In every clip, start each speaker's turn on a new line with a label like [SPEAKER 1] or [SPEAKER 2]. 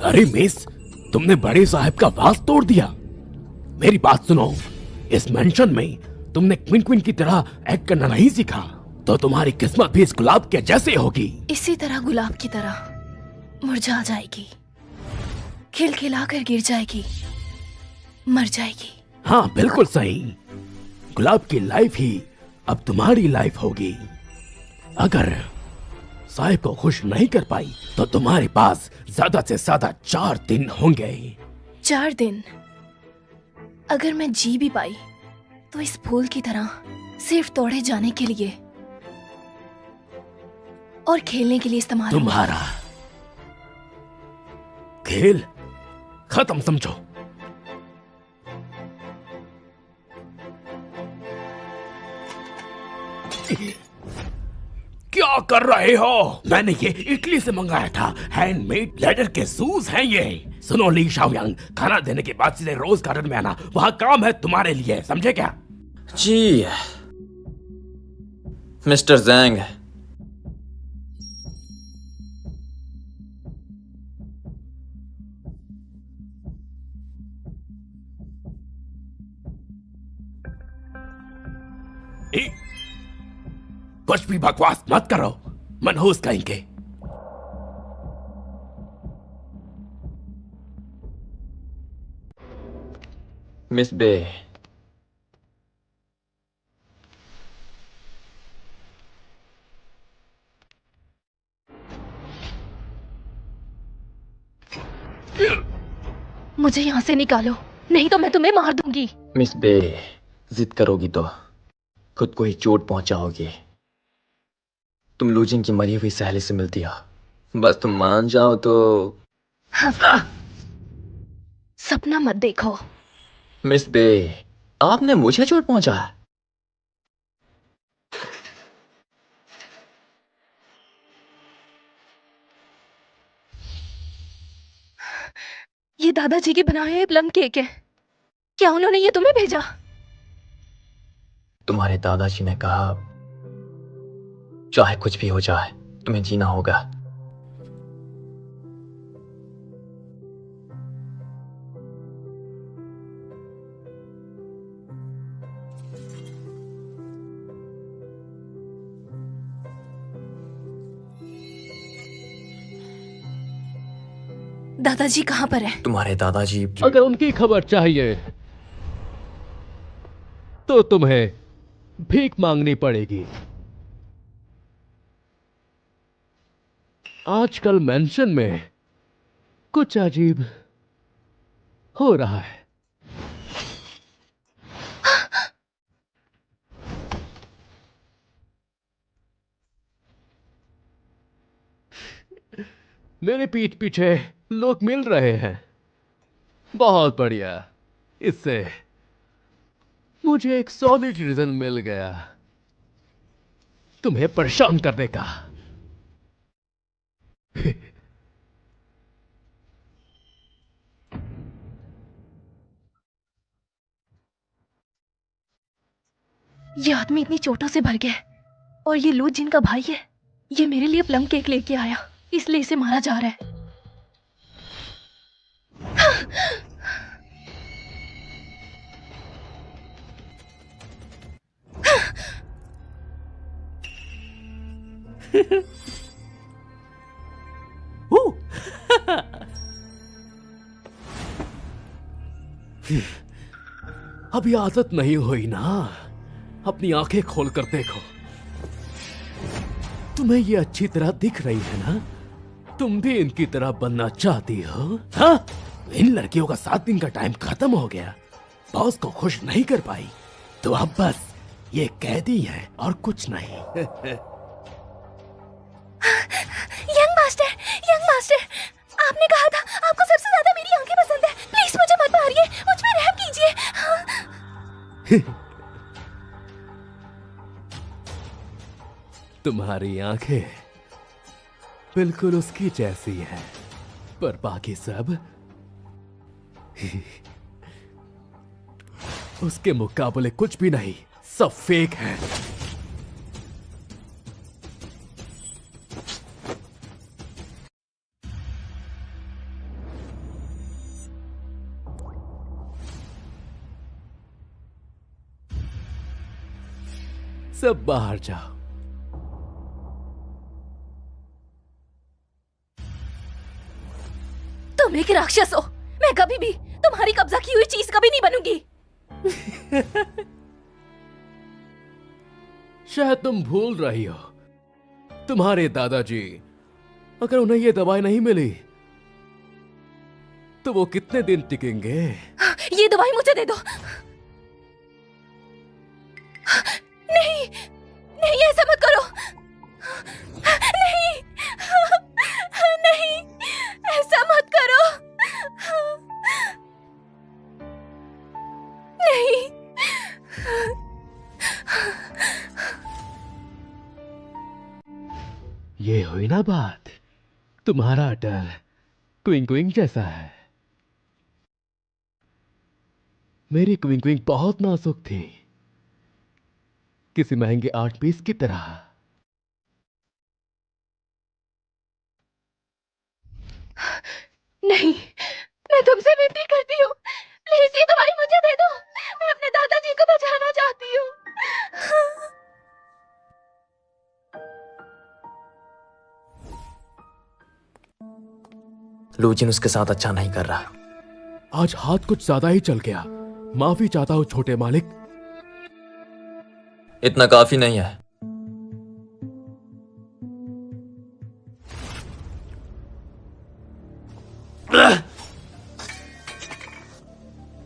[SPEAKER 1] अरे मिस, तुमने बड़े साहब का वास तोड़ दिया। मेरी बात सुनो, इस मेंशन में तुमने क्वीन क्वीन की तरह एक्ट करना नहीं सीखा तो तुम्हारी किस्मत भी इस गुलाब के जैसे होगी।
[SPEAKER 2] इसी तरह गुलाब की तरह मुरझा जाएगी, खिलखिलाकर गिर जाएगी, मर जाएगी।
[SPEAKER 1] हाँ बिल्कुल सही। गुलाब की लाइफ ही अब तुम्हारी लाइफ होगी। अगर साहिब को खुश नहीं कर पाई तो तुम्हारे पास ज्यादा से ज्यादा 4 दिन होंगे।
[SPEAKER 2] 4 दिन? अगर मैं जी भी पाई तो इस फूल की तरह सिर्फ तोड़े जाने के लिए और खेलने के लिए इस्तेमाल।
[SPEAKER 1] तुम्हारा खेल खत्म समझो। क्या कर रहे हो? मैंने ये इटली से मंगाया था, हैंडमेड लेदर के शूज हैं ये। सुनो ली शाओयांग, खाना देने के बाद सीधे रोज गार्डन में आना, वहाँ काम है तुम्हारे लिए, समझे क्या?
[SPEAKER 3] जी मिस्टर ज़ैंग।
[SPEAKER 1] कुछ भी बकवास मत करो, मनहूस कहेंगे।
[SPEAKER 3] मिस बे,
[SPEAKER 2] मुझे यहाँ से निकालो, नहीं तो मैं तुम्हें मार दूंगी।
[SPEAKER 3] मिस बे, जिद करोगी तो खुद को ही चोट पहुंचाओगी। तुम लूजिंग की मरी हुई सहेली से मिलती हो, बस तुम मान जाओ तो।
[SPEAKER 2] सपना मत देखो।
[SPEAKER 3] मिस बे, आपने मुझे चोट पहुंचाया।
[SPEAKER 2] ये दादाजी के बनाए हुए प्लम केक है। क्या उन्होंने ये तुम्हें भेजा?
[SPEAKER 3] तुम्हारे दादाजी ने कहा चाहे कुछ भी हो जाए तुम्हें जीना होगा।
[SPEAKER 2] दादाजी कहाँ पर है?
[SPEAKER 3] तुम्हारे दादाजी।
[SPEAKER 4] अगर उनकी खबर चाहिए तो तुम्हें भीख मांगनी पड़ेगी। आजकल मेंशन में कुछ अजीब हो रहा है। मेरे पीठ पीछे लोग मिल रहे हैं। बहुत बढ़िया, इससे मुझे एक सॉलिड रीजन मिल गया तुम्हें परेशान करने का।
[SPEAKER 2] ये आदमी इतनी चोटों से भर गया है और ये लू जिनका भाई है, ये मेरे लिए प्लम केक लेके आया, इसलिए इसे मारा जा रहा है।
[SPEAKER 1] अभी आदत नहीं हुई ना, अपनी आंखें खोलकर देखो। तुम्हें ये अच्छी तरह दिख रही है ना? तुम भी इनकी तरह बनना चाहती हो? हाँ? इन लड़कियों का 7 दिन का टाइम खत्म हो गया, बॉस को खुश नहीं कर पाई तो अब बस ये कैदी है और कुछ नहीं।
[SPEAKER 2] यंग मास्टर, आपने कहा था आपको सबसे ज्यादा मेरी आंखें पसंद है। प्लीज मुझे मत मारिए, मुझ पे रहम कीजिए।
[SPEAKER 1] तुम्हारी आंखें बिल्कुल उसकी जैसी है, पर बाकी सब उसके मुकाबले कुछ भी नहीं, सब फेक है। सब बाहर जाओ।
[SPEAKER 2] तुम एक राक्षस हो। मैं कभी भी तुम्हारी कब्जा की हुई चीज कभी नहीं बनूंगी।
[SPEAKER 1] शायद तुम भूल रही हो, तुम्हारे दादाजी, अगर उन्हें ये दवाई नहीं मिली तो वो कितने दिन टिकेंगे?
[SPEAKER 2] ये दवाई मुझे दे दो। नहीं, नहीं, ऐसा मत करो। नहीं, नहीं, ऐसा मत करो। नहीं।
[SPEAKER 1] ये हुई ना बात, तुम्हारा डर क्विंग क्विंग जैसा है। मेरी क्विंग क्विंग बहुत नाजुक थी, किसी महंगे आर्ट पीस की तरह।
[SPEAKER 2] नहीं, मैं तुमसे विनती करती हूँ, प्लीज ये दवाई मुझे दे दो। मैं अपने दादाजी को बचाना चाहती हूँ।
[SPEAKER 3] लूजिन उसके साथ अच्छा नहीं कर रहा।
[SPEAKER 1] आज हाथ कुछ ज्यादा ही चल गया, माफी चाहता हूं छोटे मालिक।
[SPEAKER 3] इतना काफी नहीं है।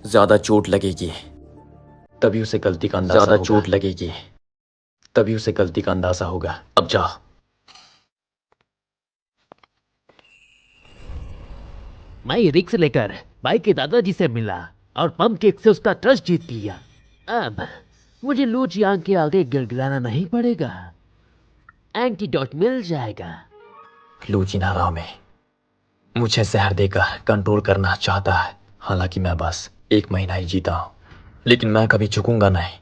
[SPEAKER 3] ज्यादा चोट लगेगी तभी उसे गलती का अंदाजा होगा। ज्यादा चोट लगेगी तभी उसे गलती का अंदाजा होगा। अब जा।
[SPEAKER 4] मैं ये रिक्स लेकर भाई के दादाजी से मिला और पम्प केक से उसका ट्रस्ट जीत लिया। अब मुझे लू जियांग के आगे गिड़गिड़ाना नहीं पड़ेगा, एंटीडोट मिल जाएगा।
[SPEAKER 3] लूजिन हराम है, मुझे जहर देकर कंट्रोल करना चाहता है। हालांकि मैं बस 1 महीना ही जीता हूं, लेकिन मैं कभी झुकूंगा नहीं।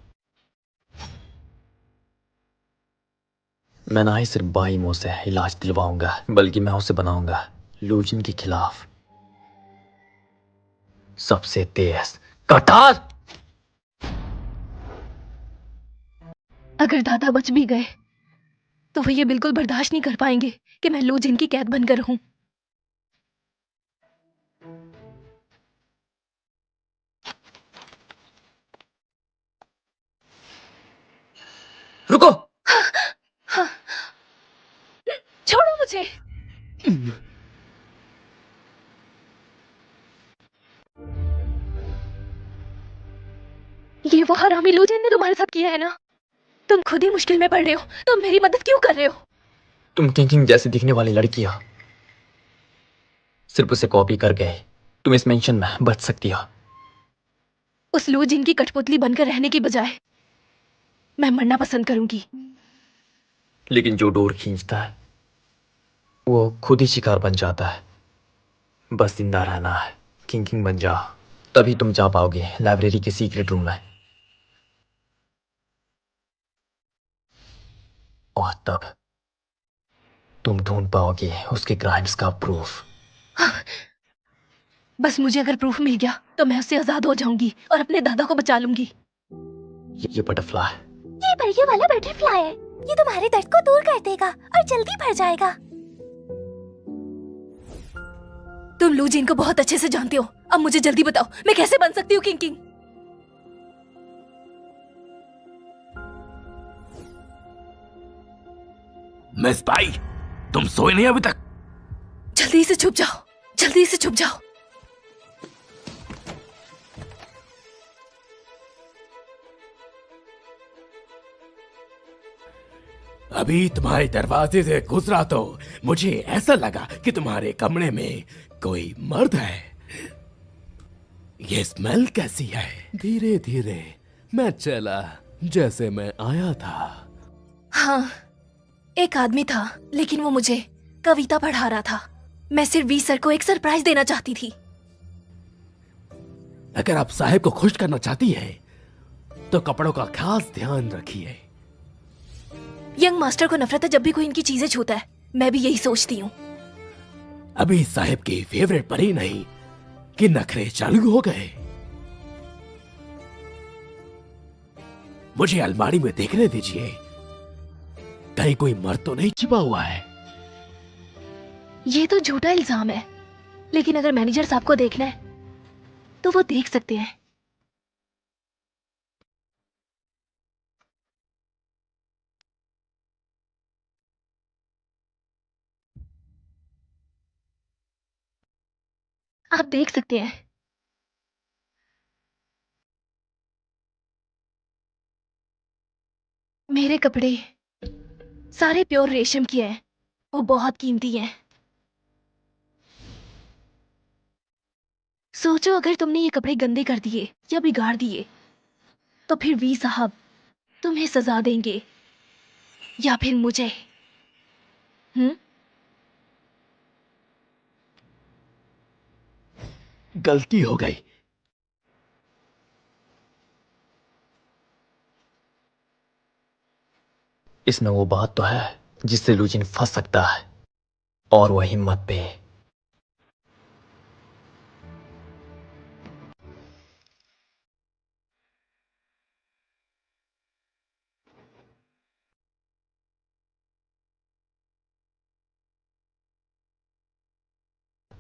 [SPEAKER 3] मैं ना ही सिर्फ बाई मुंह से इलाज दिलवाऊंगा, बल्कि मैं उसे बनाऊंगा लूजिन के खिलाफ सबसे तेज कटार।
[SPEAKER 2] अगर दादा बच भी गए तो वो ये बिल्कुल बर्दाश्त नहीं कर पाएंगे कि मैं लू जिन की कैद बनकर रहूं।
[SPEAKER 3] रुको।
[SPEAKER 2] छोड़ो मुझे। ये वो हरामी लू जिन ने तुम्हारे साथ किया है ना? तुम खुद ही मुश्किल में पड़ रहे हो, तुम मेरी मदद क्यों कर रहे हो?
[SPEAKER 3] तुम किंग जैसी दिखने वाली लड़की हो, सिर्फ उसे कॉपी कर गए तुम इस मेंशन में बच सकती हो।
[SPEAKER 2] उस लू जिन की कठपुतली बनकर रहने की बजाय मैं मरना पसंद करूंगी।
[SPEAKER 3] लेकिन जो डोर खींचता है वो खुद ही शिकार बन जाता है। बस जिंदा रहना है, किंग बन जाओ, तभी तुम जा पाओगे लाइब्रेरी के सीक्रेट रूम में। और तब तुम ढूंढ पाओगे उसके क्राइम्स का प्रूफ।
[SPEAKER 2] बस मुझे अगर प्रूफ मिल गया तो मैं उससे आजाद हो जाऊंगी और अपने दादा को बचा लूंगी।
[SPEAKER 3] ये बटरफ्लाई,
[SPEAKER 2] ये परियों वाला बटरफ्लाई है। ये तुम्हारे दर्द को दूर कर देगा और जल्दी भर जाएगा। तुम लू जिन को बहुत अच्छे से जानते हो, अब मुझे जल्दी बताओ मैं कैसे बन सकती हूँ किंग?
[SPEAKER 1] मिस पाई, तुम सोए नहीं अभी तक?
[SPEAKER 2] जल्दी से छुप जाओ, जल्दी से छुप जाओ।
[SPEAKER 1] अभी तुम्हारे दरवाजे से गुजरा तो मुझे ऐसा लगा कि तुम्हारे कमरे में कोई मर्द है। ये स्मेल कैसी है? धीरे धीरे मैं चला जैसे मैं आया था।
[SPEAKER 2] हाँ, एक आदमी था, लेकिन वो मुझे कविता पढ़ा रहा था। मैं सिर्फ वी सर को एक सरप्राइज देना चाहती थी।
[SPEAKER 1] अगर आप साहब को खुश करना चाहती है तो कपड़ों का खास ध्यान रखिए।
[SPEAKER 2] यंग मास्टर को नफरत है जब भी कोई इनकी चीजें छूता है। मैं भी यही सोचती हूँ।
[SPEAKER 1] अभी साहब की फेवरेट बनी नहीं कि नखरे चालू हो गए। मुझे अलमारी में देखने दीजिए, कहीं कोई मर तो नहीं छिपा हुआ है?
[SPEAKER 2] ये तो झूठा इल्जाम है, लेकिन अगर मैनेजर साहब को देखना है तो वो देख सकते हैं। आप देख सकते हैं। मेरे कपड़े सारे प्योर रेशम के हैं, वो बहुत कीमती हैं। सोचो अगर तुमने ये कपड़े गंदे कर दिए या बिगाड़ दिए तो फिर वी साहब तुम्हें सजा देंगे या फिर मुझे।
[SPEAKER 1] गलती हो गई।
[SPEAKER 3] इसमें वो बात तो है जिससे लूजिन फंस सकता है, और वो हिम्मत पे।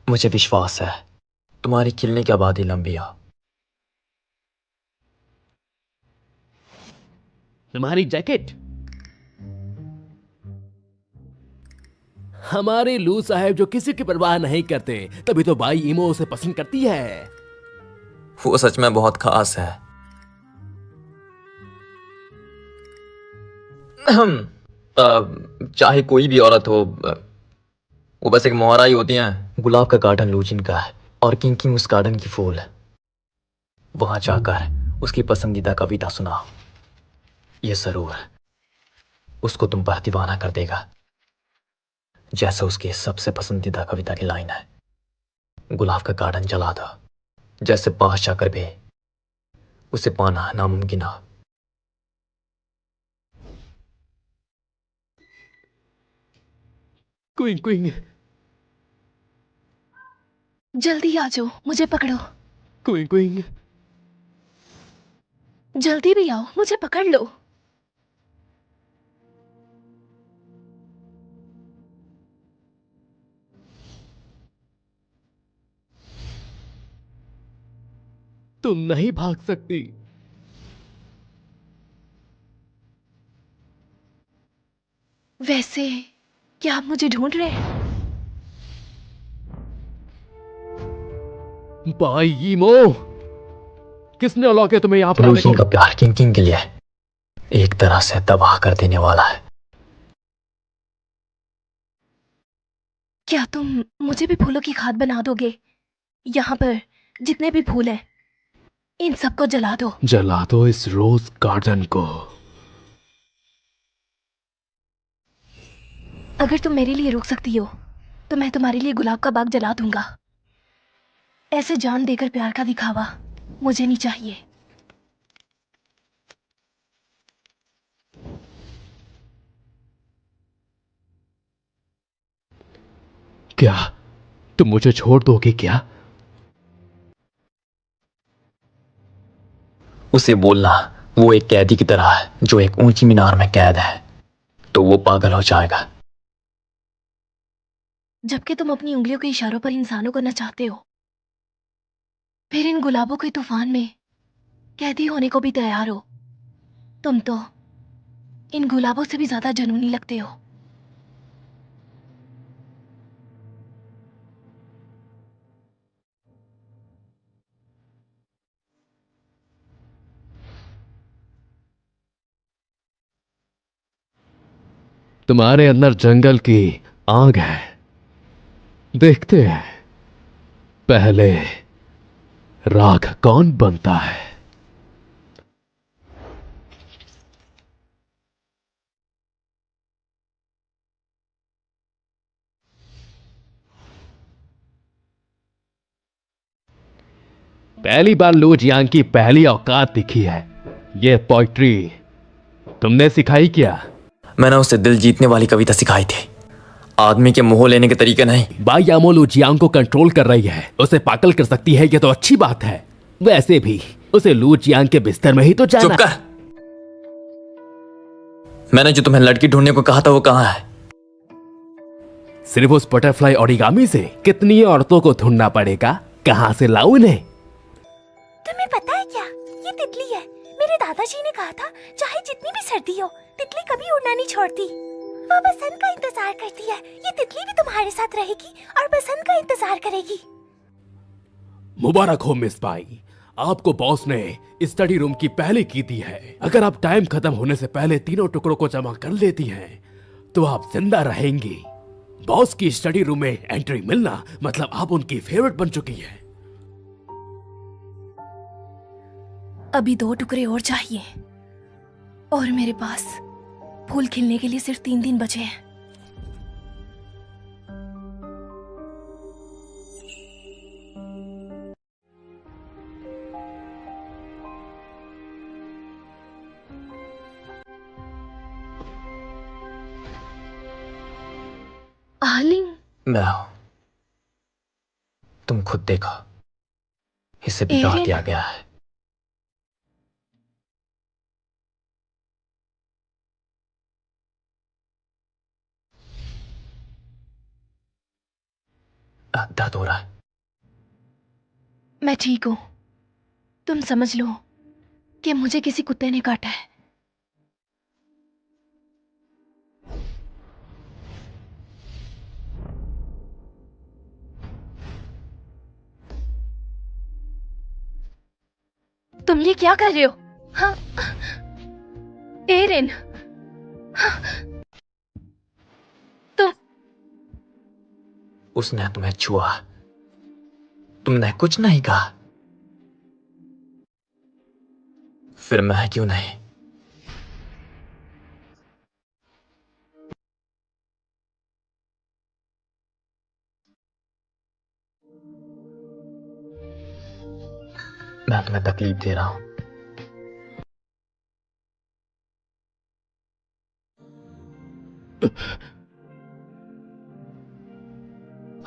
[SPEAKER 3] मुझे विश्वास है तुम्हारी खिलने की आबादी लंबी हो।
[SPEAKER 4] तुम्हारी जैकेट।
[SPEAKER 1] हमारे लू साहब जो किसी की परवाह नहीं करते, तभी तो बाई इमो उसे पसंद करती है।
[SPEAKER 3] वो सच में बहुत खास है। चाहे कोई भी औरत हो, वो बस एक मोहरा ही होती है। गुलाब का गार्डन लूजिन का है और किंकिंग उस गार्डन की फूल। वहां जाकर उसकी पसंदीदा कविता सुनाओ, ये जरूर उसको तुम पर दीवाना कर देगा। जैसे उसकी सबसे पसंदीदा कविता की लाइन है, गुलाब का गार्डन जला दो, जैसे बादशाह कर भी उसे पाना नामुमकिन हो।
[SPEAKER 1] क्विंग क्विंग
[SPEAKER 2] जल्दी आ जाओ, मुझे पकड़ो।
[SPEAKER 1] क्विंग क्विंग
[SPEAKER 2] जल्दी भी आओ, मुझे पकड़ लो।
[SPEAKER 1] तुम नहीं भाग सकती।
[SPEAKER 2] वैसे क्या आप मुझे ढूंढ रहे हैं?
[SPEAKER 1] बाई इमो, किसने अलाउ किया तुम्हें यहाँ पर आने
[SPEAKER 3] लूजिन का
[SPEAKER 1] को?
[SPEAKER 3] प्यार किंकिंग के लिए एक तरह से तबाह कर देने वाला है।
[SPEAKER 2] क्या तुम मुझे भी फूलों की खाद बना दोगे? यहाँ पर जितने भी फूल हैं इन सबको जला दो।
[SPEAKER 1] जला दो इस रोज गार्डन को।
[SPEAKER 2] अगर तुम मेरे लिए रुक सकती हो तो मैं तुम्हारे लिए गुलाब का बाग जला दूंगा। ऐसे जान देकर प्यार का दिखावा मुझे नहीं चाहिए।
[SPEAKER 1] क्या तुम मुझे छोड़ दोगे क्या?
[SPEAKER 3] उसे बोलना वो एक कैदी की तरह है जो एक ऊंची मीनार में कैद है, तो वो पागल हो जाएगा।
[SPEAKER 2] जबकि तुम अपनी उंगलियों के इशारों पर इंसानों को नचाते हो, फिर इन गुलाबों के तूफान में कैदी होने को भी तैयार हो। तुम तो इन गुलाबों से भी ज्यादा जुनूनी लगते हो।
[SPEAKER 1] तुम्हारे अंदर जंगल की आग है। देखते हैं पहले राख कौन बनता है। पहली बार लू जियांग की पहली औकात दिखी है। ये पोइट्री तुमने सिखाई क्या?
[SPEAKER 3] मैंने उसे दिल जीतने वाली कविता सिखाई थी, आदमी के मोह लेने के तरीके नहीं।
[SPEAKER 1] बाई यामो लू जियांग को कंट्रोल कर रही है, उसे पागल कर सकती है, ये तो अच्छी बात है। वैसे भी उसे लू जियांग के बिस्तर में ही तो जाना।
[SPEAKER 3] चुप कर। मैंने जो तुम्हें लड़की ढूंढने को कहा था वो कहाँ है?
[SPEAKER 1] सिर्फ उस बटरफ्लाई ओरिगामी से कितनी औरतों को ढूंढना पड़ेगा? कहाँ से लाऊं इन्हें?
[SPEAKER 5] तुम्हें पता है क्या, ये तितली है। मेरे दादाजी ने कहा था चाहे जितनी भी सर्दी हो तितली कभी उड़ना नहीं छोड़ती। वो बसंत का इंतजार करती है। ये तितली भी तुम्हारे साथ रहेगी और बसंत का इंतजार करेगी।
[SPEAKER 1] मुबारक हो मिस पाई, आपको बॉस ने स्टडी रूम की पहली की दी है। अगर आप टाइम खत्म होने से पहले तीनों टुकड़ों को जमा कर लेती हैं तो आप जिंदा रहेंगी। बॉस की स्टडी रूम में एंट्री मिलना मतलब आप उनकी फेवरेट बन चुकी हैं।
[SPEAKER 2] अभी 2 टुकड़े और चाहिए और मेरे पास फूल खिलने के लिए सिर्फ 3 दिन बचे हैं। आलिंग,
[SPEAKER 3] मैं हूं, तुम खुद देखो, इसे बिगाड़
[SPEAKER 2] एरिन।
[SPEAKER 3] दिया गया है। दर्द हो रहा है।
[SPEAKER 2] मैं ठीक हूँ। तुम समझ लो कि मुझे किसी कुत्ते ने काटा है। तुम ये क्या कर रहे हो? हाँ, एरिन, तुम
[SPEAKER 3] उसने तुम्हें छुआ, तुमने कुछ नहीं कहा, फिर मैं क्यों नहीं? मैं तुम्हें तकलीफ दे रहा हूं।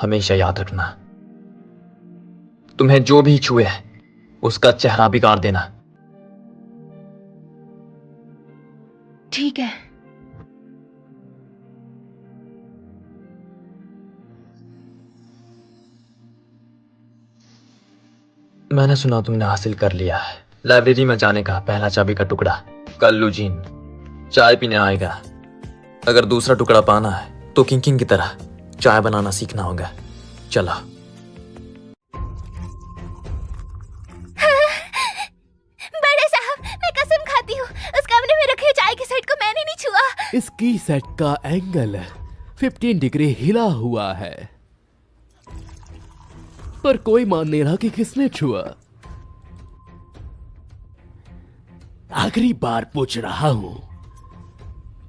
[SPEAKER 3] हमेशा याद रखना, तुम्हें जो भी छुए उसका चेहरा बिगाड़ देना।
[SPEAKER 2] ठीक है।
[SPEAKER 3] मैंने सुना तुमने हासिल कर लिया है लाइब्रेरी में जाने का पहला चाबी का टुकड़ा। कल लुजीन चाय पीने आएगा। अगर दूसरा टुकड़ा पाना है तो किंग किंग की तरह चाय बनाना सीखना होगा। चलो।
[SPEAKER 5] बड़े साहब, मैं कसम खाती हूँ उस कमरे में रखे चाय के सेट को मैंने नहीं छुआ।
[SPEAKER 1] इसकी सेट का एंगल 15 डिग्री हिला हुआ है, पर कोई मान नहीं रहा कि किसने छुआ। आखिरी बार पूछ रहा हूं,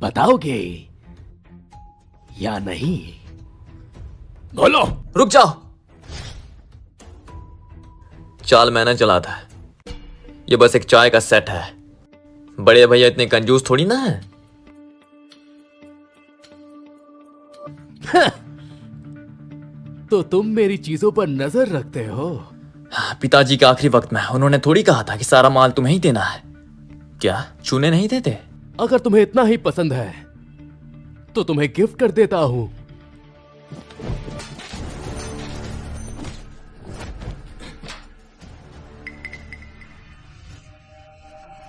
[SPEAKER 1] बताओगे या नहीं? बोलो।
[SPEAKER 3] रुक जाओ। चाल मैंने चला था। ये बस एक चाय का सेट है। बड़े भैया इतने कंजूस थोड़ी ना है।
[SPEAKER 1] तो तुम मेरी चीजों पर नजर रखते हो?
[SPEAKER 3] पिताजी के आखिरी वक्त में उन्होंने थोड़ी कहा था कि सारा माल तुम्हें ही देना है। क्या छूने नहीं देते?
[SPEAKER 1] अगर तुम्हें इतना ही पसंद है तो तुम्हें गिफ्ट कर देता हूं।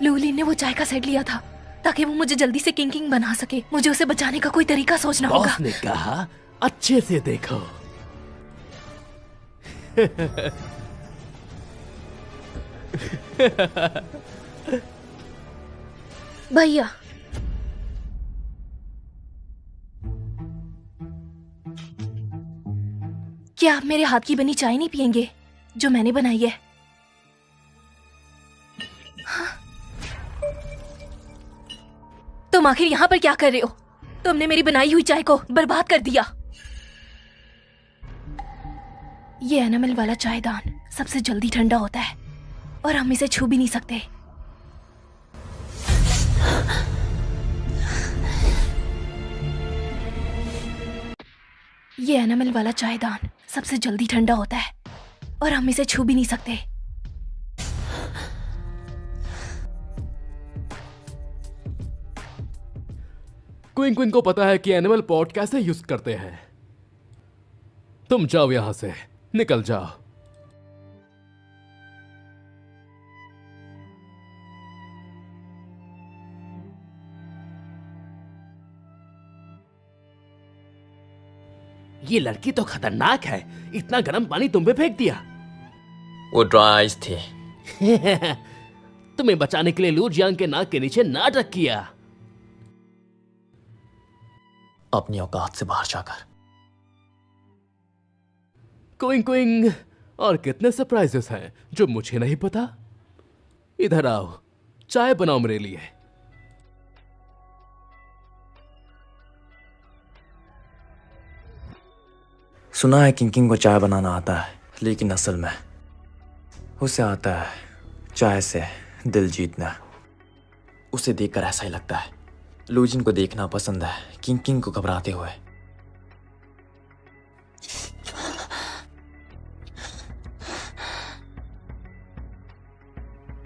[SPEAKER 2] लूलिन ने वो चाय का सेट लिया था ताकि वो मुझे जल्दी से किंग किंग बना सके। मुझे उसे बचाने का कोई तरीका सोचना होगा।
[SPEAKER 1] बॉस ने कहा अच्छे से देखो।
[SPEAKER 2] भैया, क्या आप मेरे हाथ की बनी चाय नहीं पियेंगे जो मैंने बनाई है? हाँ? तुम आखिर यहाँ पर क्या कर रहे हो? तुमने मेरी बनाई हुई चाय को बर्बाद कर दिया। ये एनामल वाला चायदान सबसे जल्दी ठंडा होता है और हम इसे छू भी नहीं सकते। ये एनामल वाला चायदान सबसे जल्दी ठंडा होता है और हम इसे छू भी नहीं सकते।
[SPEAKER 1] क्विंग क्विंग को पता है कि एनिमल पॉट कैसे यूज करते हैं। तुम जाओ यहां से, निकल जाओ। ये लड़की तो खतरनाक है, इतना गर्म पानी तुम पे फेंक दिया।
[SPEAKER 3] वो ड्राई आइस थे।
[SPEAKER 1] तुम्हें बचाने के लिए लू जियांग के नाक के नीचे नाटक किया।
[SPEAKER 3] अपनी औकात से बाहर जाकर।
[SPEAKER 1] क्विंग क्विंग, और कितने सरप्राइजेस हैं जो मुझे नहीं पता। इधर आओ, चाय बनाओ मेरे लिए।
[SPEAKER 3] सुना है किंग को चाय बनाना आता है, लेकिन असल में उसे आता है चाय से दिल जीतना। उसे देखकर ऐसा ही लगता है लूजिन को देखना पसंद है किंग को घबराते हुए।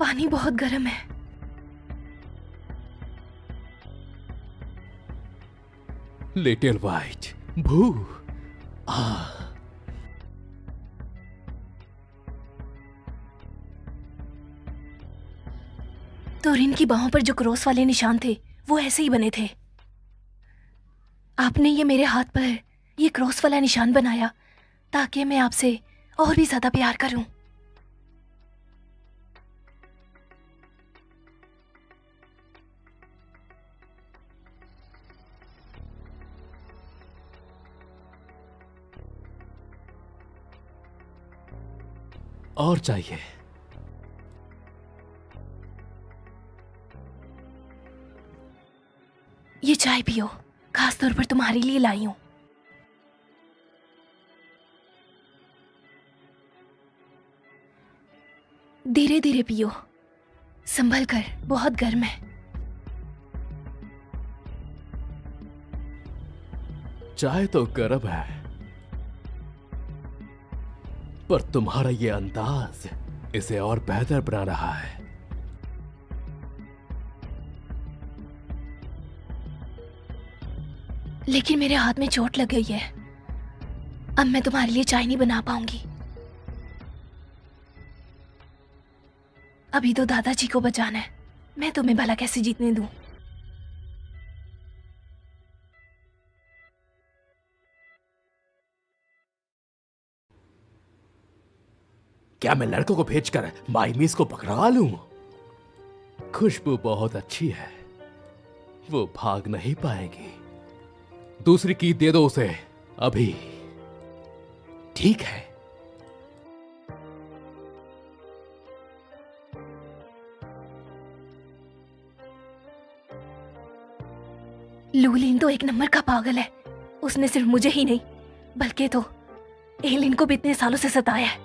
[SPEAKER 2] पानी बहुत गर्म है।
[SPEAKER 1] लिटिल वाइट भू।
[SPEAKER 2] तोरिन की बाहों पर जो क्रॉस वाले निशान थे वो ऐसे ही बने थे। आपने ये मेरे हाथ पर ये क्रॉस वाला निशान बनाया ताकि मैं आपसे और भी ज्यादा प्यार करूं।
[SPEAKER 1] और चाहिए?
[SPEAKER 2] ये चाय पियो, खास तौर पर तुम्हारे लिए लाई हूं। धीरे धीरे पियो, संभल कर, बहुत गर्म है।
[SPEAKER 1] चाय तो गर्म है, पर तुम्हारा ये अंदाज इसे और बेहतर बना रहा है।
[SPEAKER 2] लेकिन मेरे हाथ में चोट लग गई है, अब मैं तुम्हारे लिए चाय नहीं बना पाऊंगी। अभी तो दादाजी को बचाना है, मैं तुम्हें भला कैसे जीतने दूं?
[SPEAKER 1] क्या मैं लड़कों को भेजकर माइमीस को पकड़वा लूं? खुशबू बहुत अच्छी है, वो भाग नहीं पाएगी। दूसरी की दे दो उसे अभी। ठीक है।
[SPEAKER 2] लूलिन तो एक नंबर का पागल है। उसने सिर्फ मुझे ही नहीं बल्कि तो एलिन को भी इतने सालों से सताया है।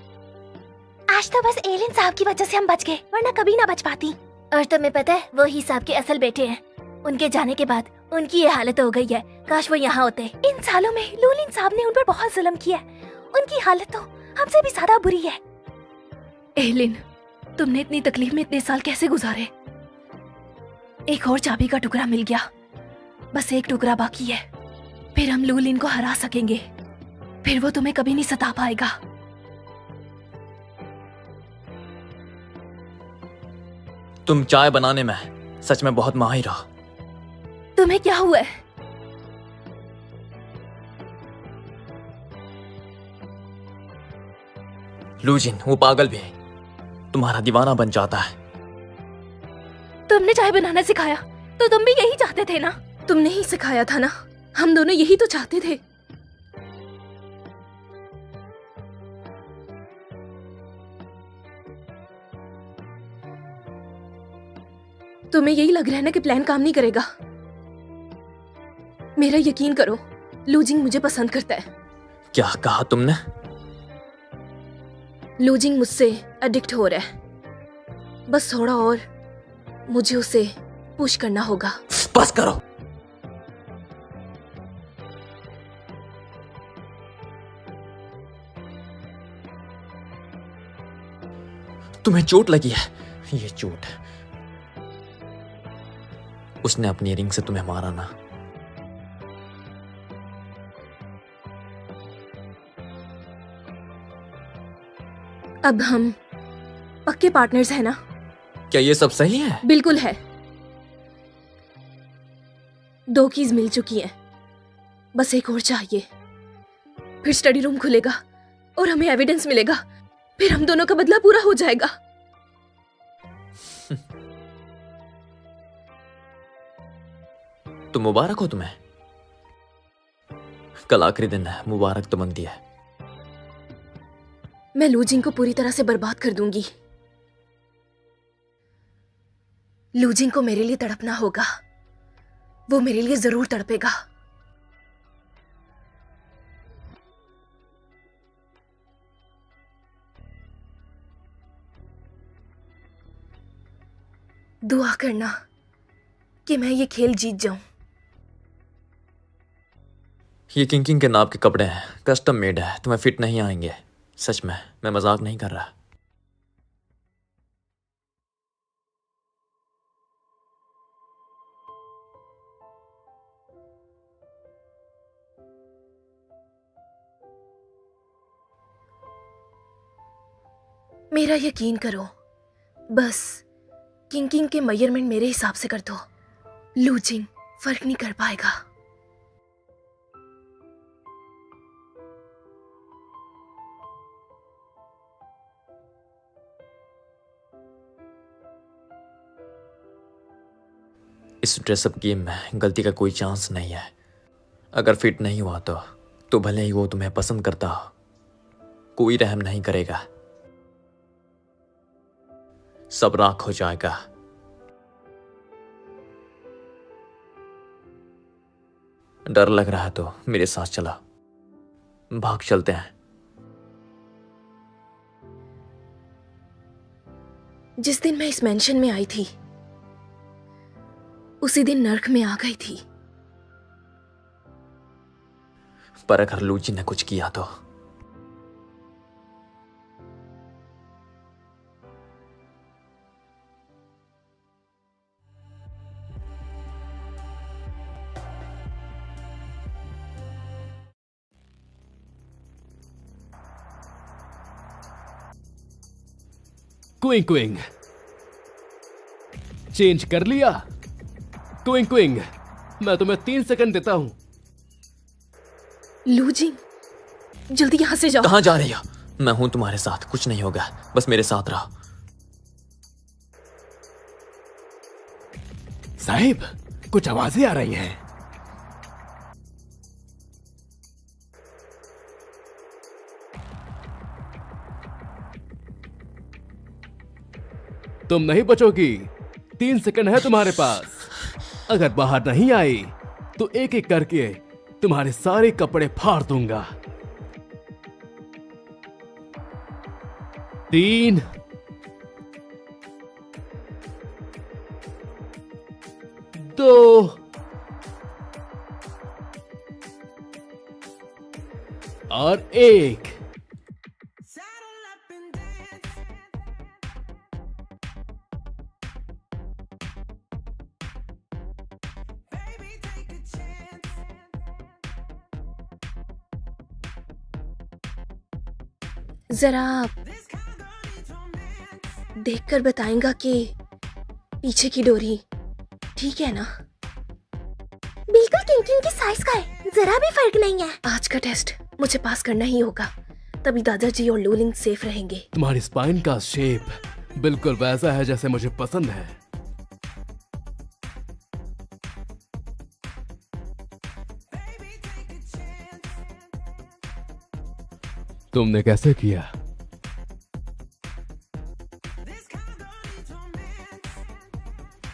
[SPEAKER 5] आज तो बस एलिन साहब की वजह से हम बच गए, वरना कभी ना बच पाती। और तुम्हें पता है वो ही साहब के असल बेटे हैं। उनके जाने के बाद उनकी ये हालत हो गई है, काश वो यहाँ होते। इन सालों में लूलिन साहब ने उन पर बहुत जुल्म किया है, उनकी हालत तो हमसे भी ज्यादा बुरी है।
[SPEAKER 2] एलिन, तुमने इतनी तकलीफ में इतने साल कैसे गुजारे? एक और चाबी का टुकड़ा मिल गया, बस एक टुकड़ा बाकी है, फिर हम लूलिन को हरा सकेंगे। फिर वो तुम्हें कभी नहीं सता पाएगा।
[SPEAKER 3] तुम चाय बनाने में सच में बहुत माहिर हो।
[SPEAKER 2] तुम्हें क्या हुआ है?
[SPEAKER 3] लूजिन वो पागल भी तुम्हारा दीवाना बन जाता है।
[SPEAKER 2] तुमने चाय बनाना सिखाया तो तुम भी यही चाहते थे ना? तुमने ही सिखाया था ना, हम दोनों यही तो चाहते थे। तुम्हें यही लग रहा है ना कि प्लान काम नहीं करेगा? मेरा यकीन करो, लूजिंग मुझे पसंद करता है।
[SPEAKER 3] क्या कहा तुमने?
[SPEAKER 2] लूजिंग मुझसे एडिक्ट हो रहा है, बस थोड़ा और मुझे उसे पुश करना होगा।
[SPEAKER 3] बस करो। तुम्हें चोट लगी है, ये चोट। उसने अपनी रिंग से तुम्हें मारा ना,
[SPEAKER 2] अब हम पक्के पार्टनर्स हैं ना?
[SPEAKER 3] क्या ये सब सही है?
[SPEAKER 2] बिल्कुल है। 2 कीज मिल चुकी हैं, बस एक और चाहिए। फिर स्टडी रूम खुलेगा और हमें एविडेंस मिलेगा, फिर हम दोनों का बदला पूरा हो जाएगा।
[SPEAKER 3] तो मुबारक हो तुम्हें। कल आखिरी दिन है, मुबारक तो बनती है।
[SPEAKER 2] मैं लूजिंग को पूरी तरह से बर्बाद कर दूंगी। लूजिंग को मेरे लिए तड़पना होगा, वो मेरे लिए जरूर तड़पेगा। दुआ करना कि मैं ये खेल जीत जाऊं।
[SPEAKER 3] ये किंग के नाप के कपड़े हैं, कस्टम मेड है, तुम्हें फिट नहीं आएंगे। सच में, मैं मजाक नहीं कर रहा।
[SPEAKER 2] मेरा यकीन करो, बस किंग के मेजरमेंट मेरे हिसाब से कर दो। लूजिंग फर्क नहीं कर पाएगा।
[SPEAKER 3] इस ड्रेसअप गेम में गलती का कोई चांस नहीं है। अगर फिट नहीं हुआ तो भले ही वो तुम्हें पसंद करता हो, कोई रहम नहीं करेगा। सब राख हो जाएगा। डर लग रहा है तो मेरे साथ चला, भाग चलते हैं।
[SPEAKER 2] जिस दिन मैं इस मेंशन में आई थी, उसी दिन नर्क में आ गई थी।
[SPEAKER 3] पर अगर लूजी ने कुछ किया तो
[SPEAKER 1] क्विंग क्विंग चेंज कर लिया? क्विंग क्विंग, मैं तुम्हें 3 सेकंड देता हूं।
[SPEAKER 2] लूजिंग, जल्दी यहां से जाओ।
[SPEAKER 3] कहां जा रही हो? मैं हूं तुम्हारे साथ, कुछ नहीं होगा, बस मेरे साथ रहो।
[SPEAKER 1] साहिब, कुछ आवाजें आ रही हैं। तुम नहीं बचोगी। 3 सेकंड है तुम्हारे पास। अगर बाहर नहीं आई तो एक एक करके तुम्हारे सारे कपड़े फाड़ दूंगा। 3, 2 और 1।
[SPEAKER 2] जरा देखकर बताएंगा कि पीछे की डोरी ठीक है ना?
[SPEAKER 5] बिल्कुल किंग की साइज का है, जरा भी फर्क नहीं है।
[SPEAKER 2] आज का टेस्ट मुझे पास करना ही होगा, तभी दादाजी और लूलिंग सेफ रहेंगे।
[SPEAKER 1] तुम्हारी स्पाइन का शेप बिल्कुल वैसा है जैसे मुझे पसंद है। तुमने कैसे किया?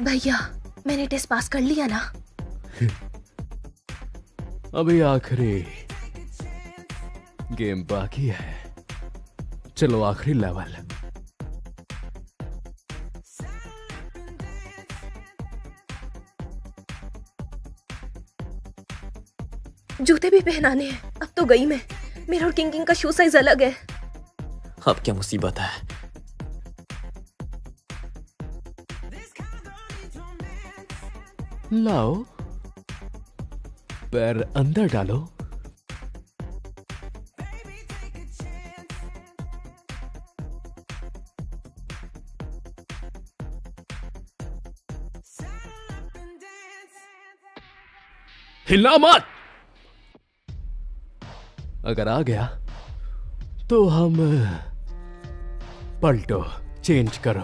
[SPEAKER 2] भैया, मैंने टेस्ट पास कर लिया ना?
[SPEAKER 1] अभी आखिरी गेम बाकी है। चलो आखिरी लेवल।
[SPEAKER 2] जूते भी पहनाने हैं। अब तो गई मैं। मेरा और किंग का शू साइज अलग है।
[SPEAKER 3] अब क्या मुसीबत है?
[SPEAKER 1] लाओ, पैर अंदर डालो। हिलना मत। अगर आ गया तो हम पलटो, चेंज करो।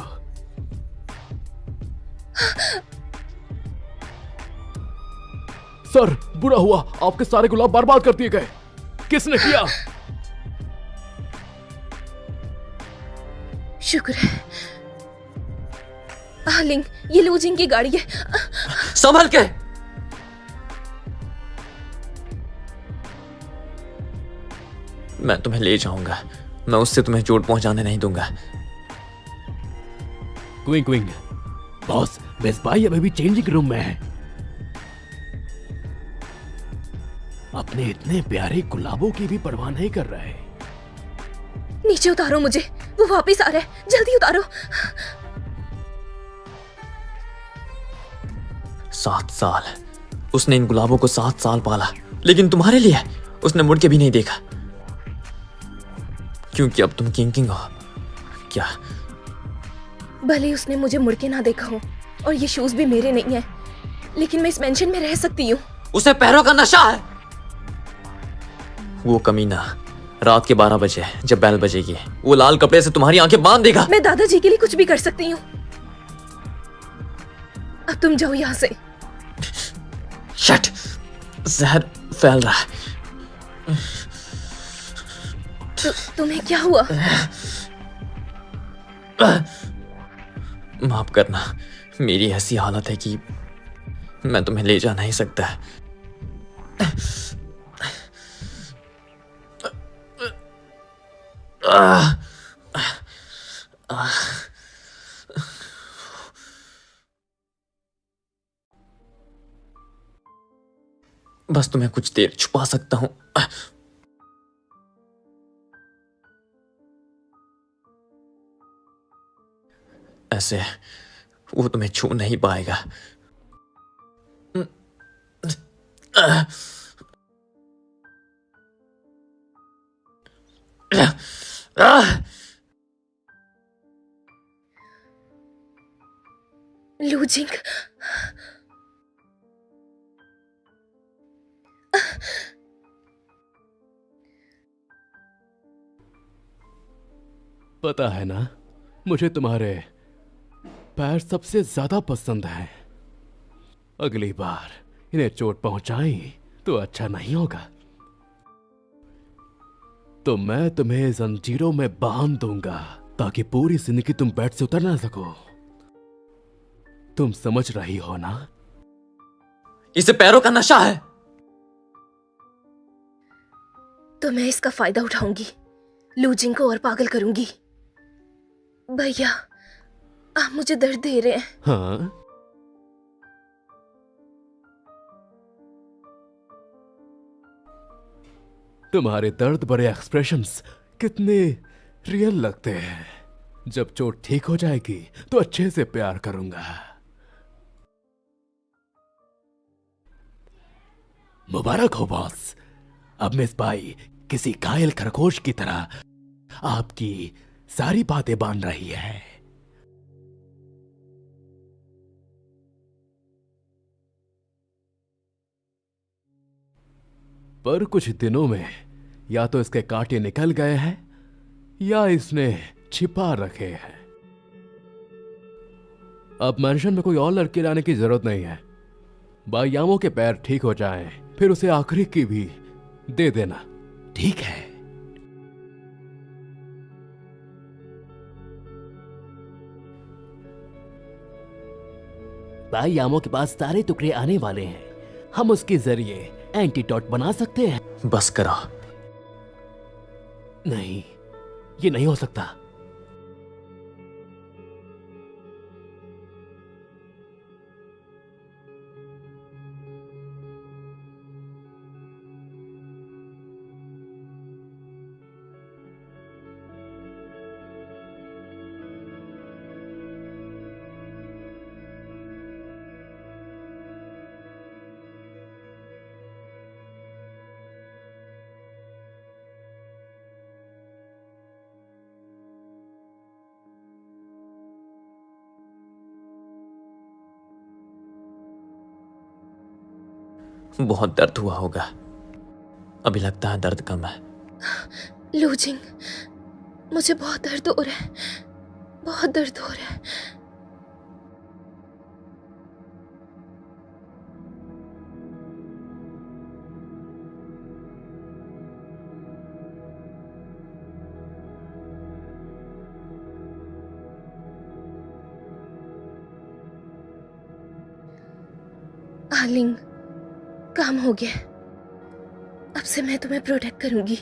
[SPEAKER 1] सर, बुरा हुआ, आपके सारे गुलाब बर्बाद कर दिए गए। किसने किया?
[SPEAKER 2] शुक्र है। आलिंग, ये लूजिंग की गाड़ी है।
[SPEAKER 3] संभल के। मैं तुम्हें ले जाऊंगा, मैं उससे तुम्हें चोट पहुंचाने नहीं दूंगा।
[SPEAKER 1] Qing Qing, boss, miss by अभी भी चेंजिंग रूम में है। अपने इतने प्यारे गुलाबों की भी परवाह नहीं कर रहे।
[SPEAKER 2] नीचे उतारो मुझे, वो वापस आ रहा है, जल्दी उतारो।
[SPEAKER 3] 7 साल उसने इन गुलाबों को 7 साल पाला, लेकिन तुम्हारे लिए उसने मुड़ के भी नहीं देखा, क्योंकि अब तुम किंग किंग हो। क्या?
[SPEAKER 2] भले उसने मुझे मुड़ के ना देखा हो और ये शूज भी मेरे नहीं है, लेकिन मैं इस मेंशन में रह सकती हूँ।
[SPEAKER 3] उसे पैरों का नशा है। वो कमीना रात के 12 बजे जब बेल बजेगी, वो लाल कपड़े से तुम्हारी आंखें बांध देगा।
[SPEAKER 2] मैं दादाजी के लिए कुछ भी कर सकती हूँ। अब तुम जाओ यहाँ से।
[SPEAKER 3] शट, जहर फैल रहा है।
[SPEAKER 2] तुम्हें क्या हुआ?
[SPEAKER 3] माफ करना, मेरी ऐसी हालत है कि मैं तुम्हें ले जा नहीं सकता। बस तुम्हें कुछ देर छुपा सकता हूं। ऐसे वो तुम्हें छू नहीं पाएगा।
[SPEAKER 2] लूजिंग,
[SPEAKER 1] पता है ना, मुझे तुम्हारे पैर सबसे ज्यादा पसंद है। अगली बार इन्हें चोट पहुंचाई तो अच्छा नहीं होगा, तो मैं तुम्हें जंजीरों में बांध दूंगा ताकि पूरी जिंदगी तुम बेड से उतर ना सको। तुम समझ रही हो ना?
[SPEAKER 3] इसे पैरों का नशा है।
[SPEAKER 2] तो मैं इसका फायदा उठाऊंगी, लूजिंग को और पागल करूंगी। भैया, आप मुझे दर्द दे रहे हैं।
[SPEAKER 1] हाँ, तुम्हारे दर्द भरे एक्सप्रेशंस कितने रियल लगते हैं। जब चोट ठीक हो जाएगी तो अच्छे से प्यार करूंगा। मुबारक हो बॉस। अब मिस बाई किसी कायल खरगोश की तरह आपकी सारी बातें बांध रही है। पर कुछ दिनों में या तो इसके कांटे निकल गए हैं या इसने छिपा रखे हैं। अब मेंशन में कोई और लड़की लाने की जरूरत नहीं है। बायामों के पैर ठीक हो जाएं, फिर उसे आखिरी की भी दे देना, ठीक है? बायामों के पास सारे टुकड़े आने वाले हैं। हम उसके जरिए एंटीडोट बना सकते हैं।
[SPEAKER 3] बस करो।
[SPEAKER 1] नहीं, ये नहीं हो सकता।
[SPEAKER 3] बहुत दर्द हुआ होगा। अभी लगता है दर्द कम है।
[SPEAKER 2] लूजिंग, मुझे बहुत दर्द हो रहा है, बहुत दर्द हो रहा है। आलिंग, काम हो गया। अब से मैं तुम्हें प्रोटेक्ट करूंगी।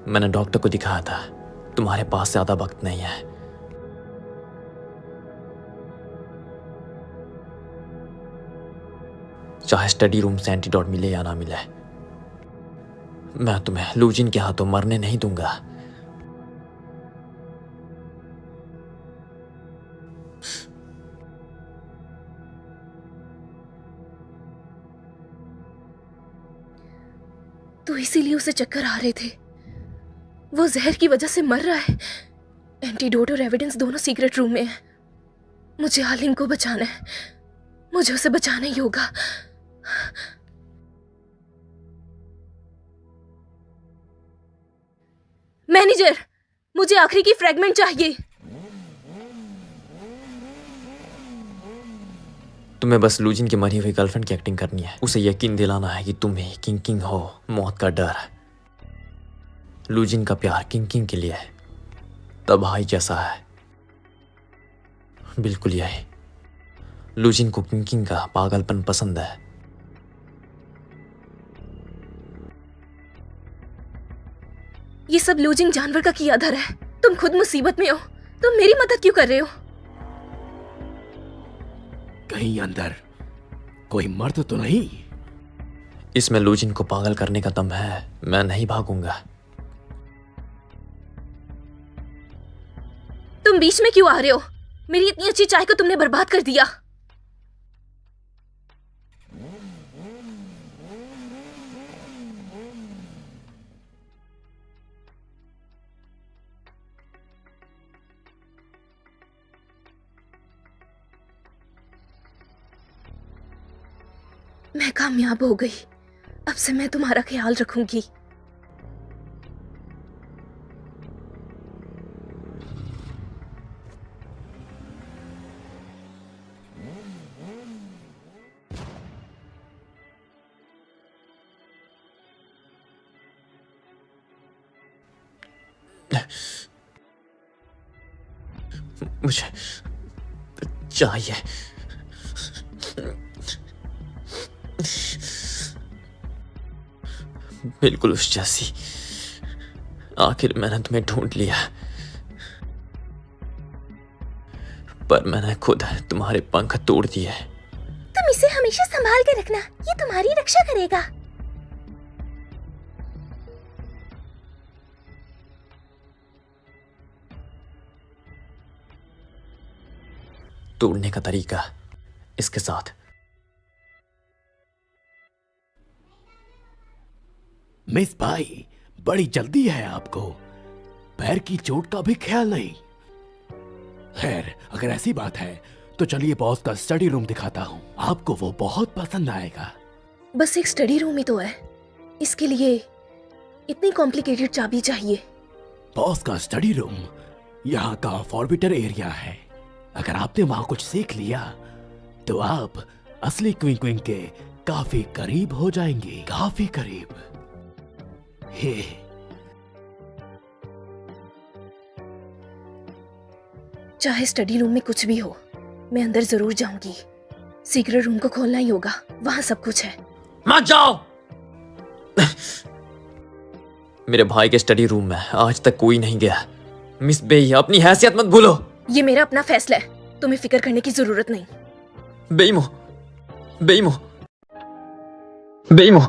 [SPEAKER 3] मैंने डॉक्टर को दिखाया था, तुम्हारे पास ज्यादा वक्त नहीं है। चाहे स्टडी रूम से एंटीडोट मिले या ना मिले, मैं तुम्हें लूजिन के हाथों मरने नहीं दूंगा।
[SPEAKER 2] तो इसीलिए उसे चक्कर आ रहे थे। वो जहर की वजह से मर रहा है। एंटीडोट और एविडेंस दोनों सीक्रेट रूम में है। मुझे आलिंग को बचाना है, मुझे उसे बचाना ही होगा। मैनेजर, मुझे आखिरी की फ्रेगमेंट चाहिए।
[SPEAKER 3] तुम्हें बस लूजिन की मरी हुई गर्लफ्रेंड की एक्टिंग करनी है। उसे यकीन दिलाना है कि तुम ही किंग किंग हो। मौत का डर, लूजिन का प्यार किंग किंग के लिए है, तबाही जैसा है। बिल्कुल यही। लूजिन को किंग किंग का पागलपन पसंद है।
[SPEAKER 2] ये सब लूजिंग जानवर का किया धरा है। तुम खुद मुसीबत में हो, तुम मेरी मदद क्यों कर रहे हो?
[SPEAKER 1] कहीं अंदर कोई मर्द तो नहीं?
[SPEAKER 3] इसमें लूजिन को पागल करने का दम है। मैं नहीं भागूंगा।
[SPEAKER 2] तुम बीच में क्यों आ रहे हो? मेरी इतनी अच्छी चाय को तुमने बर्बाद कर दिया। मैं कामयाब हो गई। अब से मैं तुम्हारा ख्याल रखूंगी।
[SPEAKER 3] मुझे चाहिए। बिल्कुल उस जैसी। आखिर मैंने तुम्हें ढूंढ लिया, पर मैंने खुद तुम्हारे पंख तोड़ दिए।
[SPEAKER 5] तुम इसे हमेशा संभाल के रखना, ये तुम्हारी रक्षा करेगा।
[SPEAKER 3] तोड़ने का तरीका इसके साथ।
[SPEAKER 1] मिस भाई, बड़ी जल्दी है आपको। पैर की चोट का भी ख्याल नहीं। खैर, अगर ऐसी बात है तो चलिए बॉस का स्टडी रूम दिखाता हूँ। आपको वो बहुत पसंद आएगा।
[SPEAKER 2] बस एक स्टडी रूम ही तो है, इसके लिए इतनी कॉम्प्लिकेटेड चाबी चाहिए?
[SPEAKER 1] बॉस का स्टडी रूम यहाँ का फॉर्बिटर एरिया है। अगर आपने वहां कुछ सीख लिया तो आप असली क्विंग क्विंग के काफी करीब हो जाएंगे, काफी करीब। हे,
[SPEAKER 2] चाहे स्टडी रूम में कुछ भी हो, मैं अंदर जरूर जाऊंगी। सीक्रेट रूम को खोलना ही होगा, वहां सब कुछ है।
[SPEAKER 3] मत जाओ। मेरे भाई के स्टडी रूम में आज तक कोई नहीं गया। मिस बेई, अपनी हैसियत मत भूलो।
[SPEAKER 2] ये मेरा अपना फैसला है, तुम्हें फिक्र करने की जरूरत नहीं।
[SPEAKER 3] बेईमो, बेईमो, बेईमो।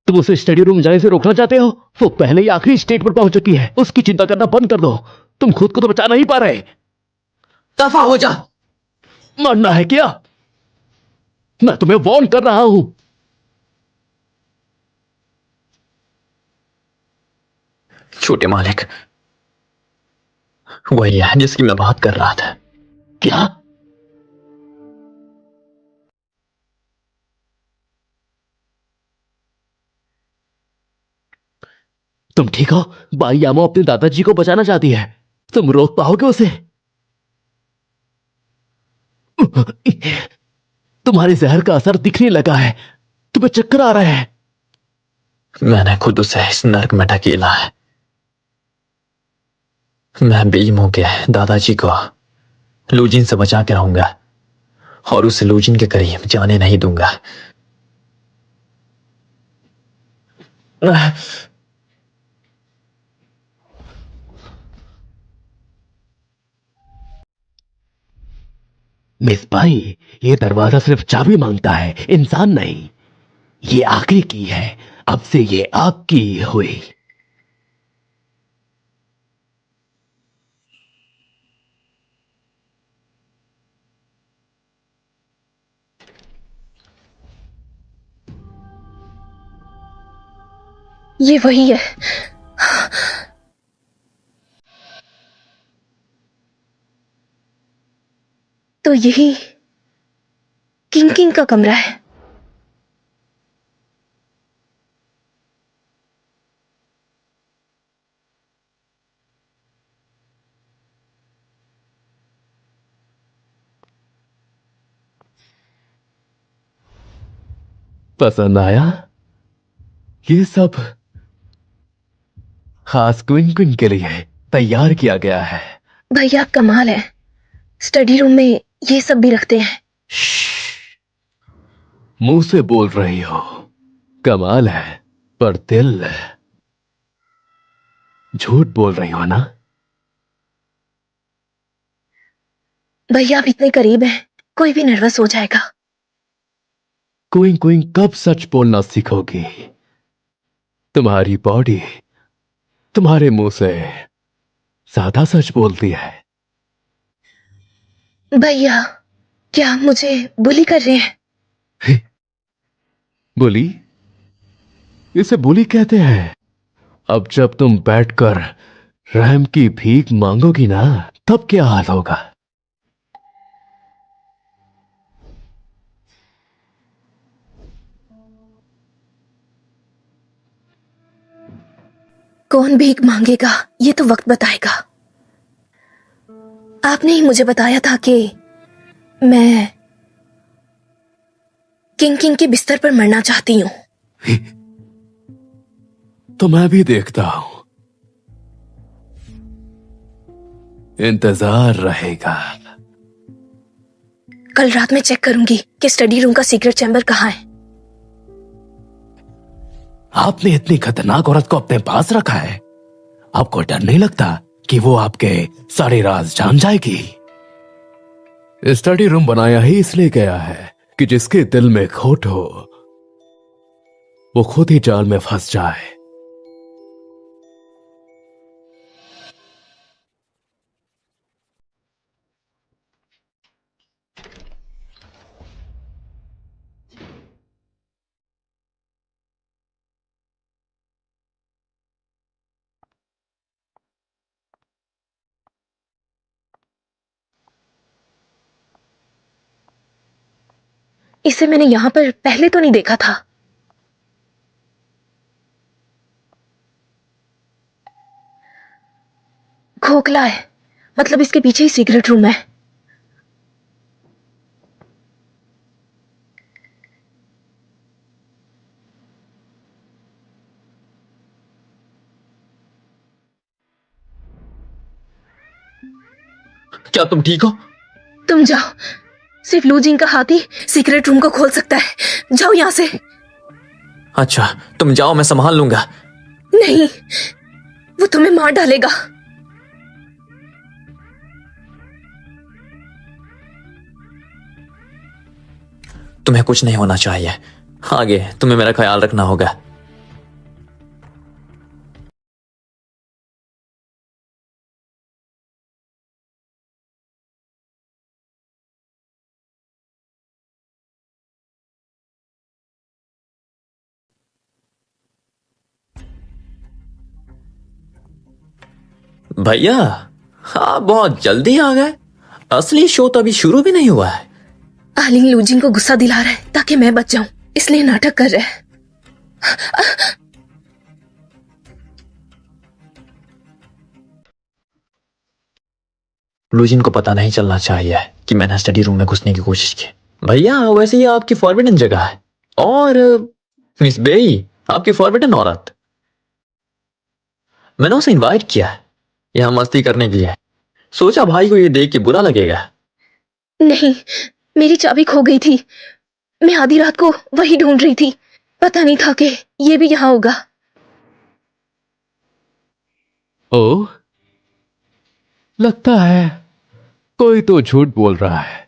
[SPEAKER 4] तुम उसे स्टडी रूम जाने से रोकना चाहते हो? वो पहले ही आखिरी स्टेज पर पहुंच चुकी है, उसकी चिंता करना बंद कर दो। तुम खुद को तो बचा नहीं पा रहे।
[SPEAKER 3] दफा हो जा।
[SPEAKER 4] मरना है क्या? मैं तुम्हें वार्न कर रहा हूं।
[SPEAKER 3] छोटे मालिक, वही है जिसकी मैं बात कर रहा था।
[SPEAKER 4] क्या? तुम ठीक हो? बाई यामो अपने दादाजी को बचाना चाहती है। तुम रोक पाओगे उसे? तुम्हारे जहर का असर दिखने लगा है, तुम्हें चक्कर आ रहा है।
[SPEAKER 3] मैंने खुद उसे इस नर्क में ढकेला है। मैं बीमो के दादाजी को लूजिन से बचा के रहूंगा और उसे लूजिन के करीब जाने नहीं दूंगा।
[SPEAKER 4] मिस बाई, ये दरवाजा सिर्फ चाबी मांगता है, इंसान नहीं। ये आखिरी की है, अब से ये आपकी हुई।
[SPEAKER 2] ये वही है। तो यही किंग किंग का कमरा है।
[SPEAKER 4] पसंद आया? ये सब खास क्विन क्विन के लिए तैयार किया गया है।
[SPEAKER 2] भैया आप कमाल है, स्टडी रूम में ये सब भी रखते हैं।
[SPEAKER 4] मुंह से बोल रही हो। कमाल है, पर दिल झूठ बोल रही हो ना?
[SPEAKER 2] भैया आप इतने करीब हैं, कोई भी नर्वस हो जाएगा।
[SPEAKER 4] क्विन क्विन कब सच बोलना सीखोगी? तुम्हारी बॉडी तुम्हारे मुंह से ज्यादा सच बोलती है।
[SPEAKER 2] भैया क्या आप मुझे बुली कर रहे हैं?
[SPEAKER 4] बुली? इसे बुली कहते हैं। अब जब तुम बैठकर रहम की भीख मांगोगी ना, तब क्या हाल होगा?
[SPEAKER 2] कौन भीख मांगेगा ये तो वक्त बताएगा। आपने ही मुझे बताया था कि मैं किंग किंग के बिस्तर पर मरना चाहती हूं।
[SPEAKER 1] तो मैं भी देखता हूं, इंतजार रहेगा।
[SPEAKER 2] कल रात में चेक करूंगी कि स्टडी रूम का सीक्रेट चैम्बर कहाँ है।
[SPEAKER 1] आपने इतनी खतरनाक औरत को अपने पास रखा है, आपको डर नहीं लगता कि वो आपके सारे राज जान जाएगी? स्टडी रूम बनाया ही इसलिए गया है कि जिसके दिल में खोट हो वो खुद ही जाल में फंस जाए।
[SPEAKER 2] इसे मैंने यहां पर पहले तो नहीं देखा था। खोखला है, मतलब इसके पीछे ही सीक्रेट रूम है।
[SPEAKER 3] क्या तुम ठीक हो?
[SPEAKER 2] तुम जाओ, सिर्फ लूजिंग का हाथी सीक्रेट रूम को खोल सकता है। जाओ यहां से।
[SPEAKER 3] अच्छा तुम जाओ, मैं संभाल लूंगा।
[SPEAKER 2] नहीं, वो तुम्हें मार डालेगा।
[SPEAKER 3] तुम्हें कुछ नहीं होना चाहिए। आगे तुम्हें मेरा ख्याल रखना होगा। भैया, हाँ बहुत जल्दी आ गए। असली शो तो अभी शुरू भी नहीं हुआ है।
[SPEAKER 2] आलिंग लूजिंग को गुस्सा दिला रहा है ताकि मैं बच जाऊं, इसलिए नाटक कर रहा है।
[SPEAKER 3] लूजिन को पता नहीं चलना चाहिए कि मैंने स्टडी रूम में घुसने की कोशिश की। भैया वैसे ये आपकी फॉरबिडन जगह है। और मिस बेई, आपकी फॉरबिडन औरत। मैंने उसे इनवाइट किया है यहाँ मस्ती करने के लिए। सोचा भाई को ये देख के बुरा लगेगा।
[SPEAKER 2] नहीं, मेरी चाबी खो गई थी। मैं आधी रात को वही ढूंढ रही थी। पता नहीं था कि ये भी यहाँ होगा।
[SPEAKER 1] ओ, लगता है कोई तो झूठ बोल रहा है।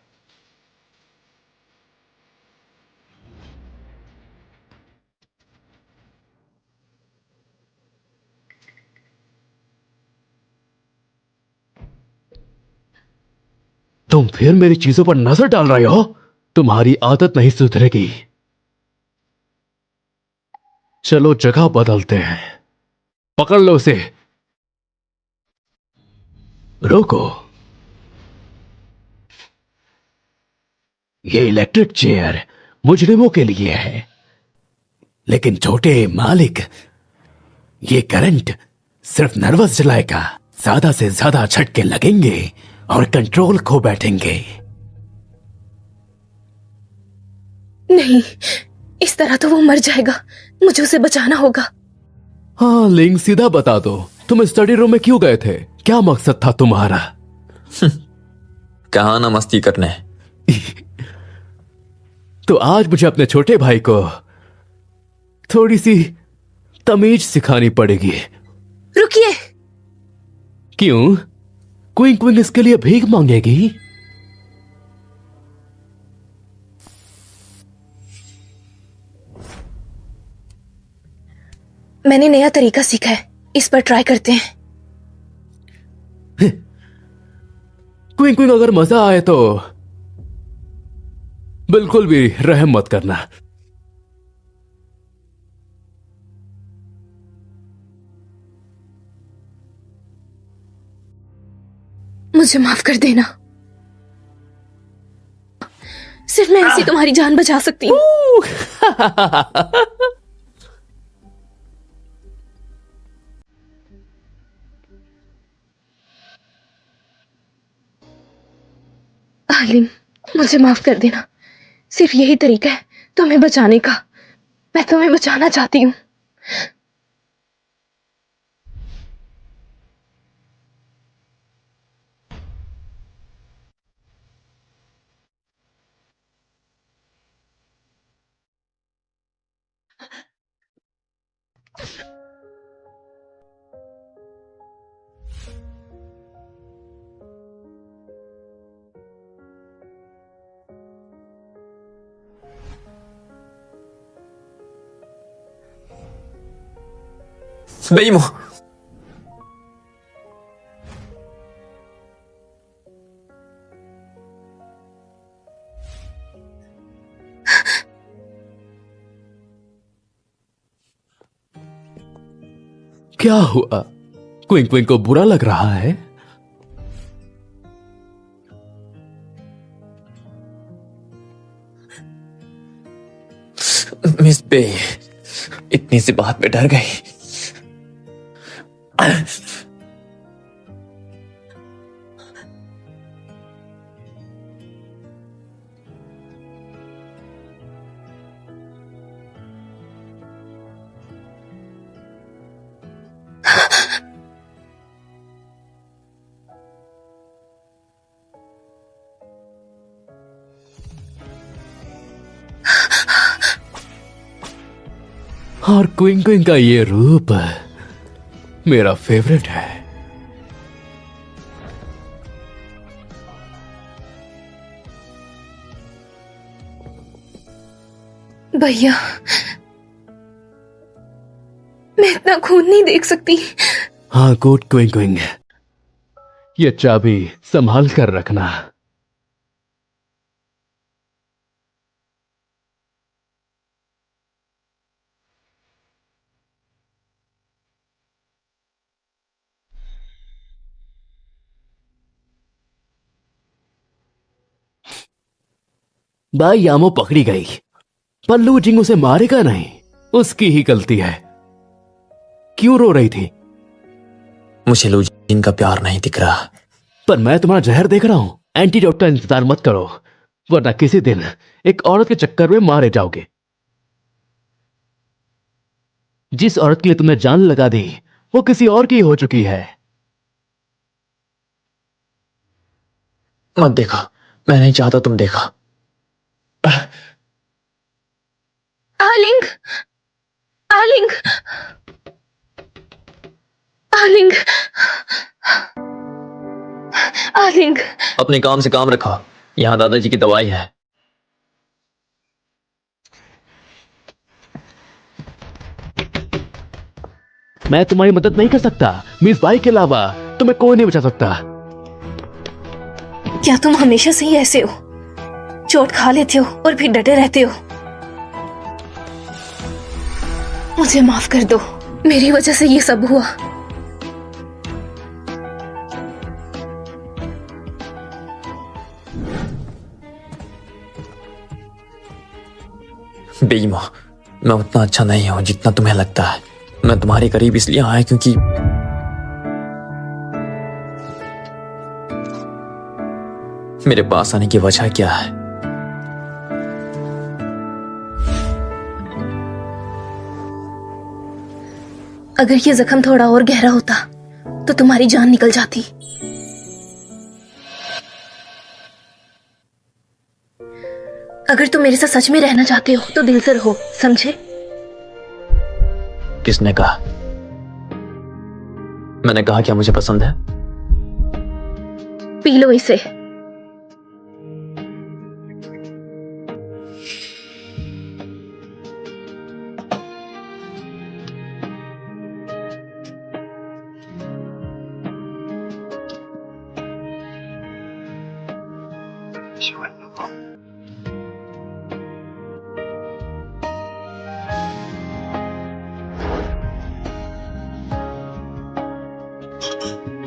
[SPEAKER 1] तुम फिर मेरी चीजों पर नजर डाल रहे हो। तुम्हारी आदत नहीं सुधरेगी। चलो जगह बदलते हैं। पकड़ लो उसे। रोको। ये इलेक्ट्रिक चेयर मुजरिमों के लिए है, लेकिन छोटे मालिक, ये करंट सिर्फ नर्वस जलाएगा। ज्यादा से ज्यादा झटके लगेंगे और कंट्रोल खो बैठेंगे।
[SPEAKER 2] नहीं, इस तरह तो वो मर जाएगा। मुझे उसे बचाना होगा।
[SPEAKER 1] हाँ लिंग, सीधा बता दो, तुम स्टडी रूम में क्यों गए थे? क्या मकसद था तुम्हारा?
[SPEAKER 3] कहा ना मस्ती करने।
[SPEAKER 1] तो आज मुझे अपने छोटे भाई को थोड़ी सी तमीज सिखानी पड़ेगी।
[SPEAKER 2] रुकिए।
[SPEAKER 1] क्यों? क्विंग क्विंग इसके लिए भीख मांगेगी?
[SPEAKER 2] मैंने नया तरीका सीखा है, इस पर ट्राई करते हैं।
[SPEAKER 1] क्विंग क्विंग, अगर मजा आए तो बिल्कुल भी रहम मत करना।
[SPEAKER 2] मुझे माफ कर देना। सिर्फ मैं ऐसी तुम्हारी जान बचा सकती हूँ। आलिम, मुझे माफ कर देना। सिर्फ यही तरीका है तुम्हें बचाने का। मैं तुम्हें बचाना चाहती हूँ।
[SPEAKER 3] बेईमो,
[SPEAKER 1] क्या हुआ? क्विंग क्विंग को बुरा लग रहा है?
[SPEAKER 3] मिस बे इतनी सी बात पे डर गई।
[SPEAKER 1] और क्विंग क्विंग का ये रूप मेरा फेवरेट है।
[SPEAKER 2] भैया, मैं इतना खून नहीं देख सकती।
[SPEAKER 1] हाँ गुड क्विंग क्विंग, ये चाबी संभाल कर रखना। भाई यामो पकड़ी गई, पर लू जिंग उसे मारेगा नहीं, उसकी ही गलती है। क्यों रो रही थी?
[SPEAKER 3] मुझे लू जिंग का प्यार नहीं दिख रहा।
[SPEAKER 1] पर मैं तुम्हारा जहर देख रहा हूं।
[SPEAKER 4] एंटीडोट का इंतजार मत करो, वरना किसी दिन एक औरत के चक्कर में मारे जाओगे। जिस औरत के लिए तुमने जान लगा दी वो किसी और की हो चुकी है।
[SPEAKER 3] मत देखो, मैं नहीं चाहता तुम देखो।
[SPEAKER 2] आलिंग, आलिंग, आलिंग, आलिंग।
[SPEAKER 3] अपने काम से काम रखो, यहाँ दादाजी की दवाई है।
[SPEAKER 4] मैं तुम्हारी मदद नहीं कर सकता, मिस बाई के अलावा तुम्हें कोई नहीं बचा सकता।
[SPEAKER 2] क्या तुम हमेशा से ही ऐसे हो? चोट खा लेते हो और फिर डटे रहते हो। मुझे माफ कर दो, मेरी वजह से ये सब हुआ।
[SPEAKER 3] बेईमा, मैं उतना अच्छा नहीं हूं जितना तुम्हें लगता है। मैं तुम्हारे करीब इसलिए आया क्योंकि मेरे पास आने की वजह क्या है?
[SPEAKER 2] अगर ये जख्म थोड़ा और गहरा होता तो तुम्हारी जान निकल जाती। अगर तुम मेरे साथ सच में रहना चाहते हो तो दिल से रहो, समझे?
[SPEAKER 3] किसने कहा? मैंने कहा क्या मुझे पसंद है?
[SPEAKER 2] पी लो इसे।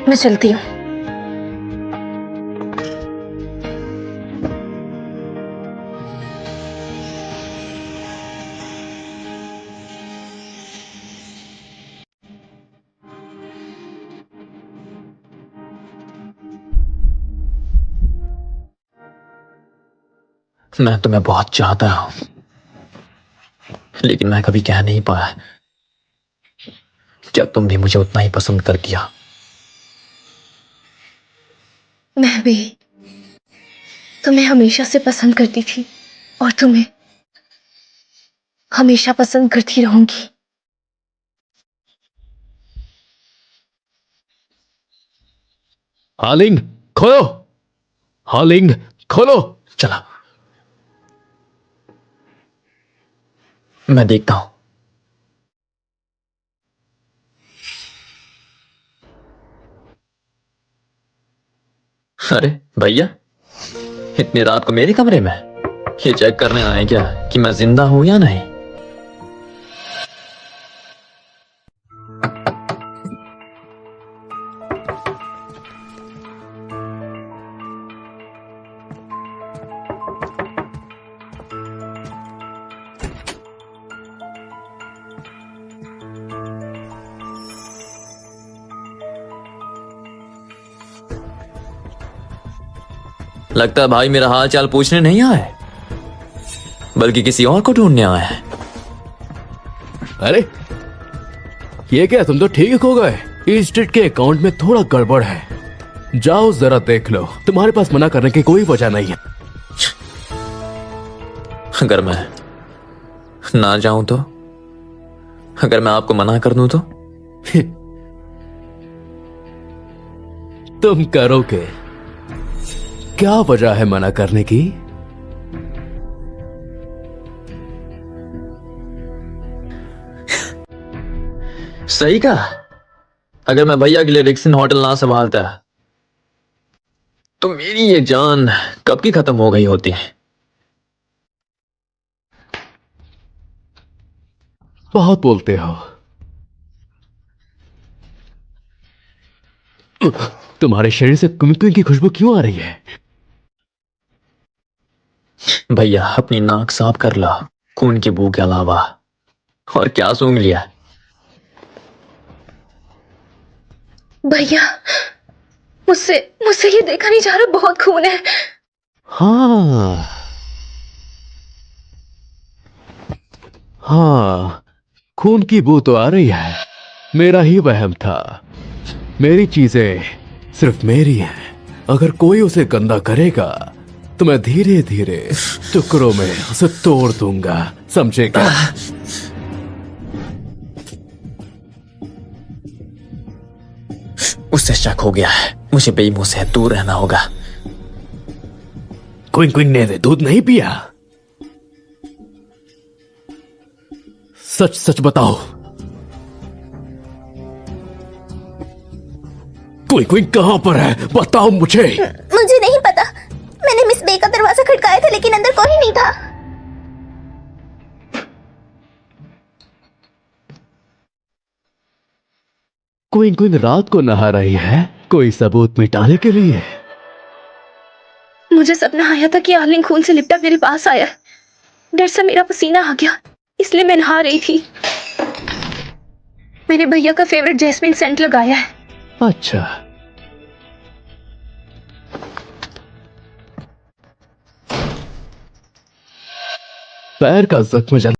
[SPEAKER 2] मैं चलती हूँ।
[SPEAKER 3] मैं तुम्हें बहुत चाहता हूं, लेकिन मैं कभी कह नहीं पाया। क्या तुम भी मुझे उतना ही पसंद कर दिया?
[SPEAKER 2] मैं भी तुम्हें हमेशा से पसंद करती थी और तुम्हें हमेशा पसंद करती रहूंगी।
[SPEAKER 4] हालिंग खोलो, हालिंग खोलो।
[SPEAKER 3] चला, मैं देखता हूं। अरे भैया, इतनी रात को मेरे कमरे में ये चेक करने आए क्या कि मैं जिंदा हूं या नहीं? लगता है भाई मेरा हाल चाल पूछने नहीं आए, बल्कि किसी और को ढूंढने आए हैं।
[SPEAKER 1] अरे ये क्या, तुम तो ठीक हो गए? इस स्ट्रीट के अकाउंट में थोड़ा गड़बड़ है, जाओ जरा देख लो। तुम्हारे पास मना करने की कोई वजह नहीं है।
[SPEAKER 3] अगर मैं ना जाऊं तो? अगर मैं आपको मना कर दूं तो?
[SPEAKER 1] तुम करोगे? क्या वजह है मना करने की?
[SPEAKER 3] सही कहा। अगर मैं भैया के लिए रिक्सन होटल ना संभालता तो मेरी ये जान कब की खत्म हो गई होती।
[SPEAKER 1] बहुत बोलते हो। तुम्हारे शरीर से कुमकुम की खुशबू क्यों आ रही है?
[SPEAKER 3] भैया अपनी नाक साफ कर ला, खून की बू के अलावा। और क्या सूंघ लिया?
[SPEAKER 2] भैया, मुझसे मुझसे ये देखा नहीं जा रहा, बहुत खून है।
[SPEAKER 1] हाँ हाँ, खून की बू तो आ रही है। मेरा ही वहम था। मेरी चीजें सिर्फ मेरी हैं। अगर कोई उसे गंदा करेगा तो मैं धीरे धीरे टुकड़ों में उसे तोड़ दूंगा, समझेगा?
[SPEAKER 3] उससे शक हो गया है, मुझे बेईमो से दूर रहना होगा।
[SPEAKER 1] क्विंग क्विंग ने दूध नहीं पिया? सच सच बताओ। क्विंग क्विंग कहां पर है? बताओ मुझे।
[SPEAKER 5] मुझे नहीं पता। मैंने मिस बे का दरवाजा खटकाया था लेकिन अंदर कोई नहीं था।
[SPEAKER 1] क्विंग क्विंग रात को नहा रही है, कोई सबूत मिटाने के लिए?
[SPEAKER 2] मुझे सपना आया था कि आर्लिन खून से लिपटा मेरे पास आया। डर से मेरा पसीना आ गया, इसलिए मैं नहा रही थी। मेरे भैया का फेवरेट जैस्मिन सेंट लगाया है।
[SPEAKER 1] अच्छा, पैर का जख्म जल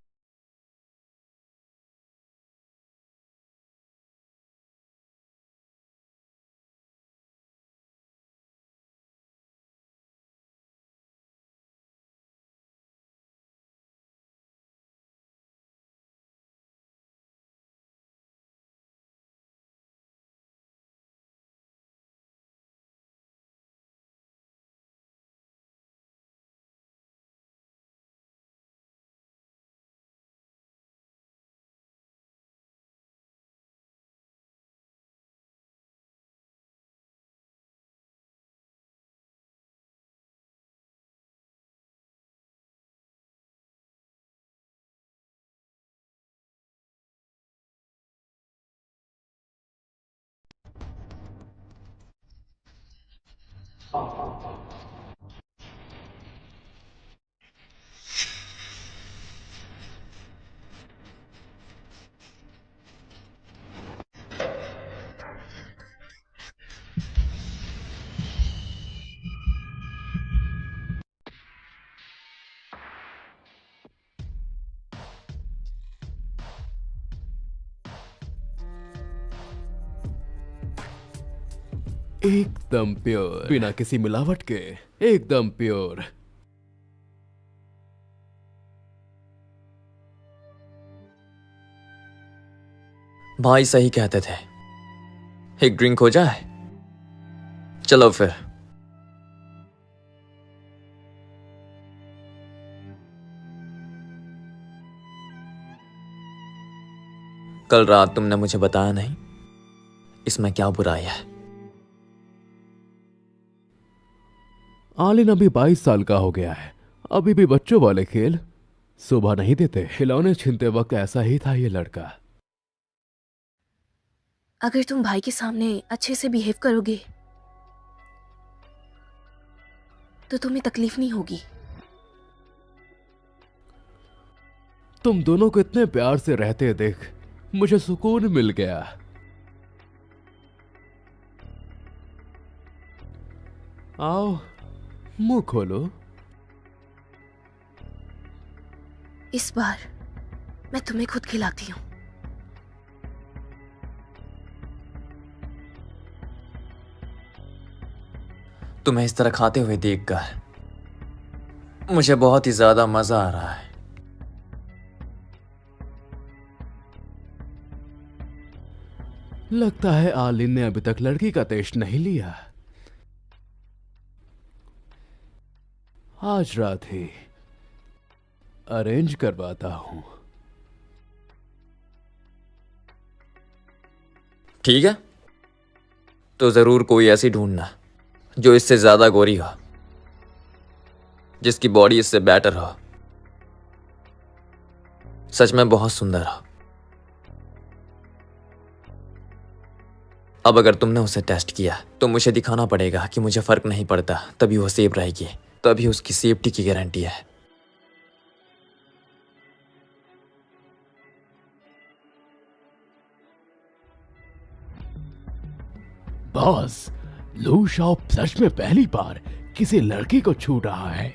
[SPEAKER 1] एकदम प्योर, बिना किसी मिलावट के, एकदम प्योर।
[SPEAKER 3] भाई सही कहते थे। एक ड्रिंक हो जाए? चलो फिर। कल रात तुमने मुझे बताया नहीं, इसमें क्या बुराई है?
[SPEAKER 1] आलिन अभी 22 साल का हो गया है, अभी भी बच्चों वाले खेल सुबह नहीं देते। खिलौने छीनते वक्त ऐसा ही था ये लड़का।
[SPEAKER 2] अगर तुम भाई के सामने अच्छे से बिहेव करोगे तो तुम्हें तकलीफ नहीं होगी।
[SPEAKER 1] तुम दोनों को इतने प्यार से रहते देख मुझे सुकून मिल गया। आओ, मुंह खोलो।
[SPEAKER 2] इस बार मैं तुम्हें खुद खिलाती हूँ।
[SPEAKER 3] तुम्हें इस तरह खाते हुए देखकर मुझे बहुत ही ज्यादा मजा आ रहा है।
[SPEAKER 1] लगता है आलिन ने अभी तक लड़की का टेस्ट नहीं लिया। आज रात ही अरेंज करवाता हूं।
[SPEAKER 3] ठीक है, तो जरूर कोई ऐसी ढूंढना जो इससे ज्यादा गोरी हो, जिसकी बॉडी इससे बेटर हो, सच में बहुत सुंदर हो। अब अगर तुमने उसे टेस्ट किया तो मुझे दिखाना पड़ेगा कि मुझे फर्क नहीं पड़ता, तभी वो सेफ रहेगी, तभी उसकी सेफ्टी की गारंटी है।
[SPEAKER 1] बॉस, लू शाओ सच में पहली बार किसी लड़की को छू रहा है।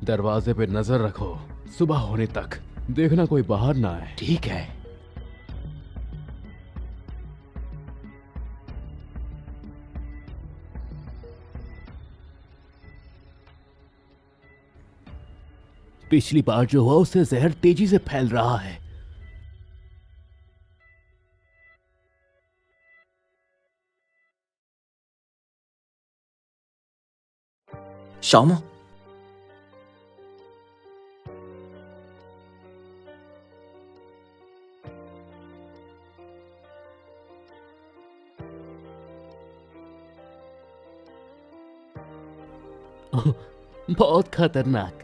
[SPEAKER 1] दरवाजे पे नजर रखो, सुबह होने तक देखना कोई बाहर ना आए, ठीक है? पिछली बार जो हुआ उससे जहर तेजी से फैल रहा है।
[SPEAKER 3] शामो,
[SPEAKER 1] बहुत खतरनाक।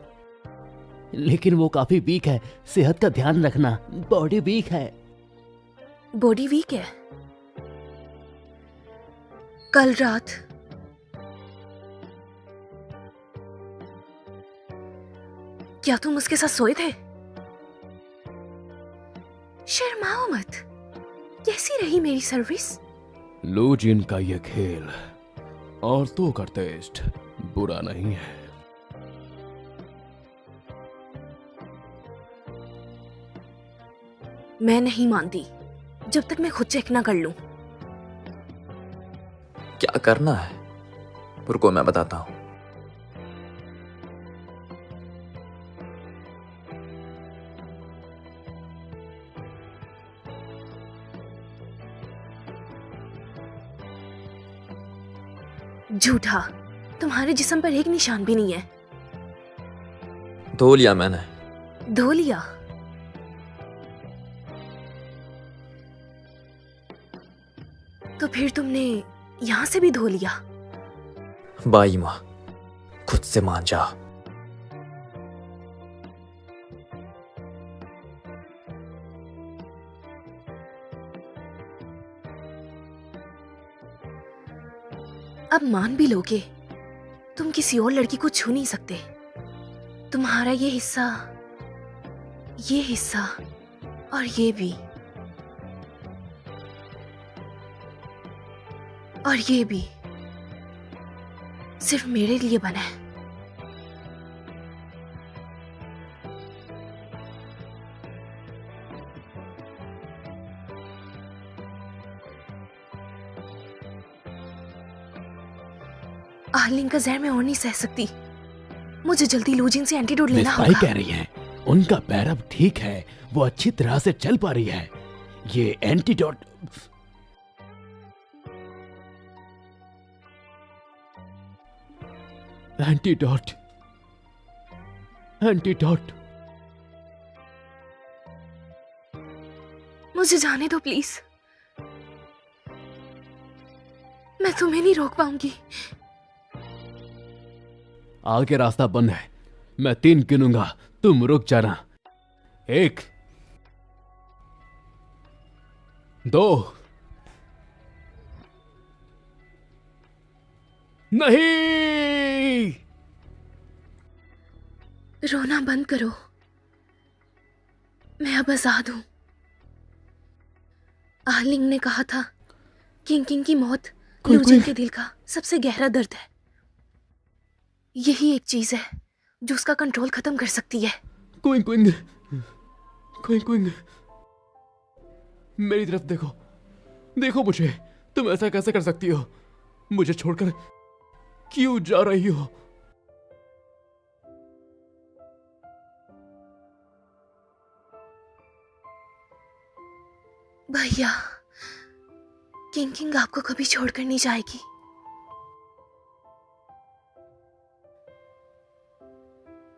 [SPEAKER 1] लेकिन वो काफी वीक है, सेहत का ध्यान रखना, बॉडी वीक है।
[SPEAKER 5] बॉडी वीक है? कल रात क्या तुम उसके साथ सोए थे? शर्माओ मत। कैसी रही मेरी सर्विस?
[SPEAKER 1] लू जिन का ये खेल औरतों का टेस्ट बुरा नहीं है।
[SPEAKER 5] मैं नहीं मानती जब तक मैं खुद चेक ना कर लूं।
[SPEAKER 3] क्या करना है? रुको, मैं बताता हूं।
[SPEAKER 5] झूठा, तुम्हारे जिस्म पर एक निशान भी नहीं है।
[SPEAKER 3] धो लिया मैंने।
[SPEAKER 5] धो लिया? तो फिर तुमने यहां से भी धो लिया?
[SPEAKER 3] बाई माँ, खुद से मान जा।
[SPEAKER 5] अब मान भी लोगे, तुम किसी और लड़की को छू नहीं सकते। तुम्हारा ये हिस्सा और ये भी, और ये भी सिर्फ मेरे लिए बना है। आर्लिंग का जहर मैं और नहीं सह सकती। मुझे जल्दी लूजिन से एंटीडोट लेना
[SPEAKER 1] मिस
[SPEAKER 5] होगा।
[SPEAKER 1] बाई कह रही हैं, उनका पैर अब ठीक है, वो अच्छी तरह से चल पा रही है। ये एंटीडोट एंटीडोट
[SPEAKER 5] मुझे जाने दो प्लीज। मैं तुम्हें नहीं रोक पाऊंगी।
[SPEAKER 1] आगे रास्ता बंद है, मैं 3 गिनूंगा, तुम रुक जाना। 1, 2, नहीं।
[SPEAKER 5] रोना बंद करो, मैं अब आजाद हूं। आर्लिंग ने कहा था किंग की मौत लूजिन के दिल का सबसे गहरा दर्द है। यही एक चीज है जो उसका कंट्रोल खत्म कर सकती है।
[SPEAKER 1] क्विंग, मेरी तरफ देखो, देखो मुझे। तुम ऐसा कैसे कर सकती हो? मुझे छोड़कर क्यों जा रही हो?
[SPEAKER 5] भैया, किंग आपको कभी छोड़कर नहीं जाएगी।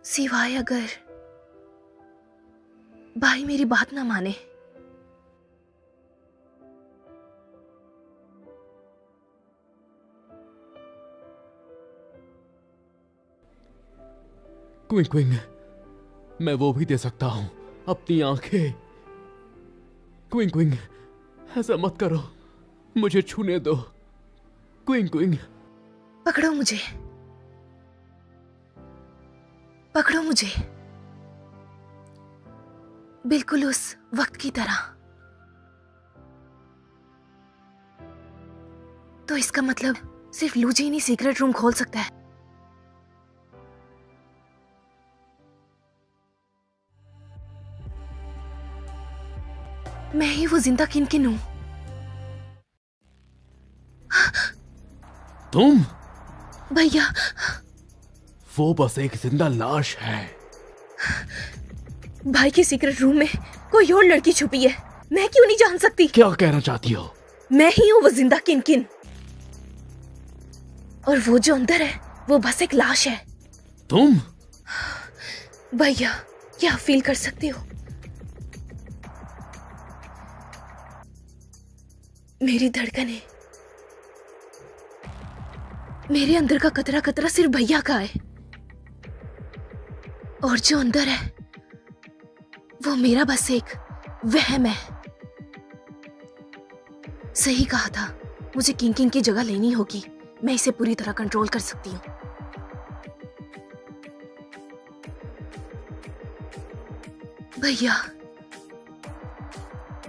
[SPEAKER 5] सिवाय अगर भाई मेरी बात ना माने।
[SPEAKER 1] क्विंग, मैं वो भी दे सकता हूं, अपनी आंखें। क्विंग, ऐसा मत करो, मुझे छूने दो। क्विंग,
[SPEAKER 5] पकड़ो मुझे, पकड़ो मुझे।
[SPEAKER 2] बिल्कुल उस वक्त की तरह। तो इसका मतलब सिर्फ लूजिन ही सीक्रेट रूम खोल सकता है। मैं ही वो जिंदा किनकिन हूं।
[SPEAKER 1] तुम?
[SPEAKER 2] भैया,
[SPEAKER 1] वो बस एक जिंदा लाश है।
[SPEAKER 2] भाई के सीक्रेट रूम में कोई और लड़की छुपी है। मैं क्यों नहीं जान सकती?
[SPEAKER 1] क्या कहना चाहती हो?
[SPEAKER 2] मैं ही हूँ वो जिंदा किनकिन, और वो जो अंदर है वो बस एक लाश है।
[SPEAKER 1] तुम?
[SPEAKER 2] भैया, क्या आप फील कर सकते हो? मेरी धड़कनें, मेरे अंदर का कतरा कतरा सिर्फ भैया का है, और जो अंदर है वो मेरा बस एक वहम है। सही कहा था, मुझे किंग की जगह लेनी होगी। मैं इसे पूरी तरह कंट्रोल कर सकती हूँ। भैया,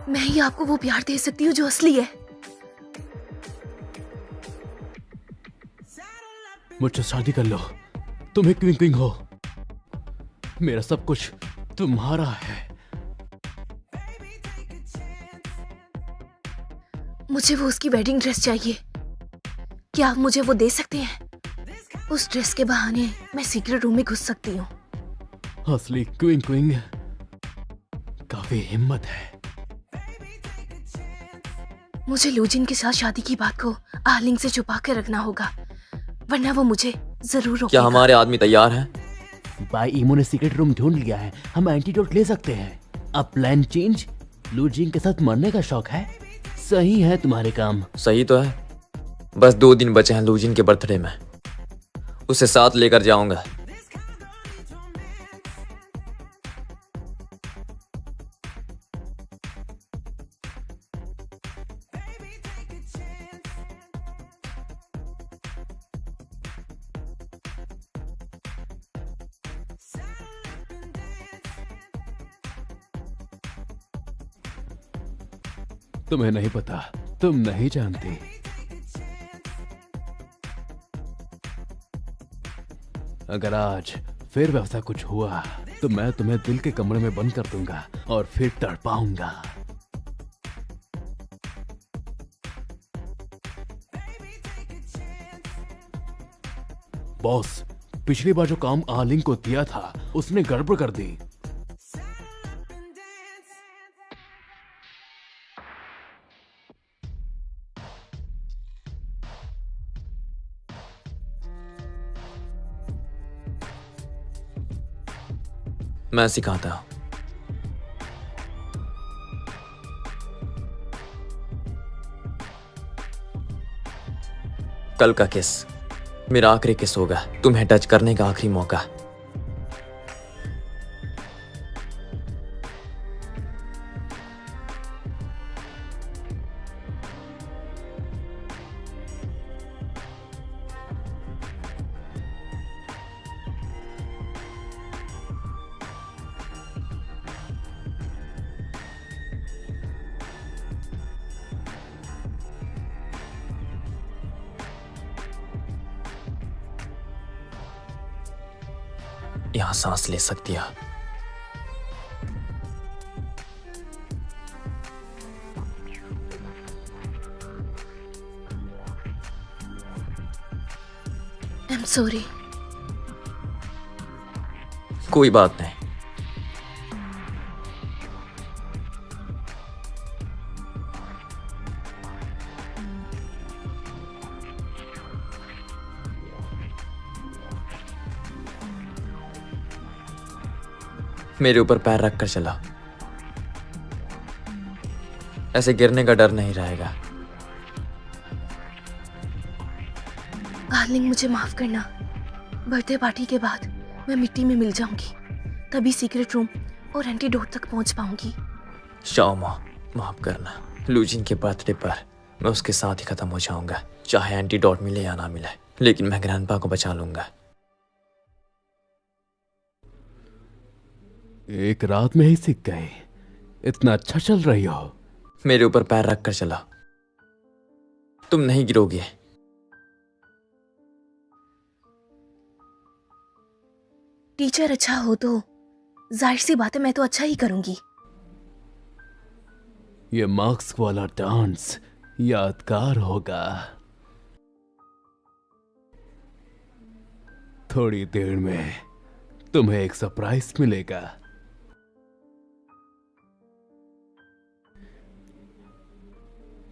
[SPEAKER 2] मैं ही आपको वो प्यार दे सकती हूँ जो असली है।
[SPEAKER 1] मुझसे शादी कर लो। तुम एक क्विंग हो। मेरा सब कुछ तुम्हारा है।
[SPEAKER 2] मुझे वो उसकी वेडिंग ड्रेस चाहिए। क्या आप मुझे वो दे सकते हैं? उस ड्रेस के बहाने मैं सीक्रेट रूम में घुस सकती हूँ।
[SPEAKER 1] असली क्विंग काफी हिम्मत है।
[SPEAKER 2] मुझे लूजिन के साथ शादी की बात को आलिंग से छुपा कर रखना होगा, वरना वो मुझे जरूर रोकेगा।
[SPEAKER 3] क्या हमारे आदमी तैयार हैं?
[SPEAKER 1] भाई ईमो ने सीक्रेट रूम ढूंढ लिया है। हम एंटीडोट ले सकते हैं। अब प्लान चेंज। लूजिन के साथ मरने का शौक है। सही है तुम्हारे काम।
[SPEAKER 3] सही तो है। बस 2 दिन बचे हैं लूजिन के बर्थडे में। उसे साथ लेकर जाऊंगा।
[SPEAKER 1] तुम्हें नहीं पता, तुम नहीं जानती। अगर आज फिर वैसा कुछ हुआ तो मैं तुम्हें दिल के कमरे में बंद कर दूंगा और फिर तड़पाऊंगा। बॉस, पिछली बार जो काम आलिंग को दिया था उसने गड़बड़ कर दी।
[SPEAKER 3] मैं सिखाता हूं। कल का किस मेरा आखिरी किस होगा। तुम्हें टच करने का आखिरी मौका। यहां सांस ले सकती है।
[SPEAKER 2] I am sorry.
[SPEAKER 3] कोई बात नहीं। मेरे ऊपर पैर रखकर चला। ऐसे गिरने का डर नहीं रहेगा।
[SPEAKER 2] आलिंग, मुझे माफ करना। बर्थडे पार्टी के बाद मैं मिट्टी में मिल जाऊंगी, तभी सीक्रेट रूम और एंटीडोट तक पहुंच पाऊंगी।
[SPEAKER 3] शाओमा, माफ करना। लूजिन के बर्थडे पर मैं उसके साथ ही खत्म हो जाऊंगा, चाहे एंटीडोट मिले या ना मिले, लेकिन मैं ग्रैंडपा को बचा लूंगा।
[SPEAKER 1] एक रात में ही सीख गए। इतना अच्छा चल रही हो?
[SPEAKER 3] मेरे ऊपर पैर रख कर चला, तुम नहीं गिरोगे।
[SPEAKER 2] टीचर अच्छा हो तो जाहिर सी बात है मैं तो अच्छा ही करूंगी।
[SPEAKER 1] ये मार्क्स वाला डांस यादगार होगा। थोड़ी देर में तुम्हें एक सरप्राइज मिलेगा।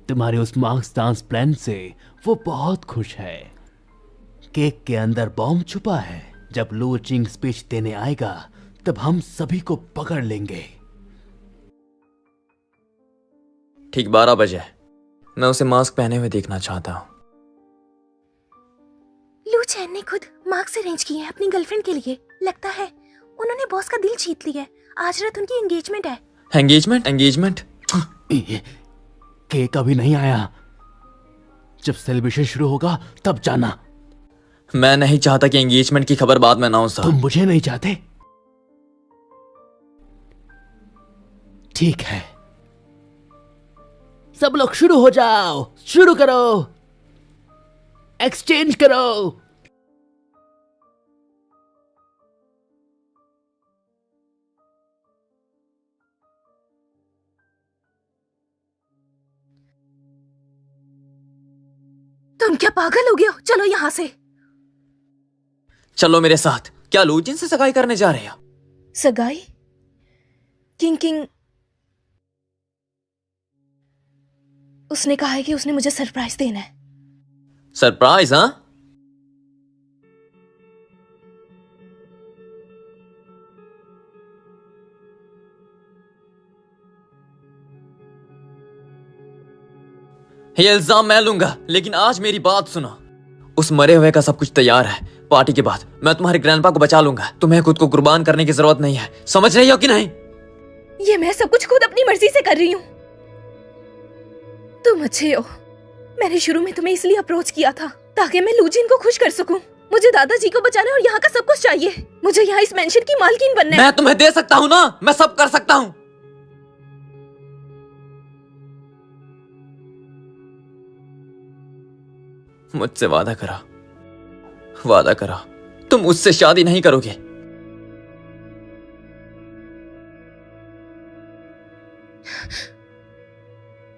[SPEAKER 1] तुम्हारे उस मार्क्स डांस प्लान से वो बहुत खुश है। केक के अंदर बॉम्ब छुपा है। जब लू चिंग स्पीच देने आएगा तब हम सभी को पकड़ लेंगे।
[SPEAKER 3] ठीक 12 बजे मैं उसे मास्क पहने हुए देखना चाहता हूँ।
[SPEAKER 5] लू चैन ने खुद मार्क्स अरेंज किए हैं अपनी गर्लफ्रेंड के लिए। लगता है उन्होंने बॉस का दिल जीत लिया है। आज रात उनकी एंगेजमेंट है।
[SPEAKER 3] एंगेजमेंट? एंगेजमेंट?
[SPEAKER 1] केक अभी नहीं आया। जब सेलिब्रेशन शुरू होगा तब जाना।
[SPEAKER 3] मैं नहीं चाहता कि एंगेजमेंट की खबर बाद में अनाउंस हो।
[SPEAKER 1] तुम मुझे नहीं चाहते? ठीक है, सब लोग शुरू हो जाओ। शुरू करो, एक्सचेंज करो।
[SPEAKER 2] तुम क्या पागल हो गए हो? चलो यहाँ से।
[SPEAKER 3] चलो मेरे साथ। क्या लू जिन से सगाई करने जा रहे हो?
[SPEAKER 2] सगाई? किंग किंग उसने कहा है कि उसने मुझे सरप्राइज देना है।
[SPEAKER 3] सरप्राइज? हाँ, ये इल्जाम मैं लूंगा, लेकिन आज मेरी बात सुनो। उस मरे हुए का सब कुछ तैयार है। पार्टी के बाद मैं तुम्हारे ग्रैंडपा को बचा लूंगा। तुम्हें खुद को कुर्बान करने की जरूरत नहीं है। समझ रही हो कि नहीं?
[SPEAKER 2] ये मैं सब कुछ खुद अपनी मर्जी से कर रही हूँ। तुम अच्छे हो। मैंने शुरू में तुम्हें इसलिए अप्रोच किया था ताकि मैं लूजिन को खुश कर सकूं। मुझे दादाजी को बचाना और यहाँ का सब कुछ चाहिए। मुझे यहाँ इस मेंशन की मालकिन बनना है।
[SPEAKER 3] मैं तुम्हें दे सकता हूँ ना, मैं सब कर सकता हूँ। मुझसे वादा करो, वादा करो, तुम उससे शादी नहीं करोगे।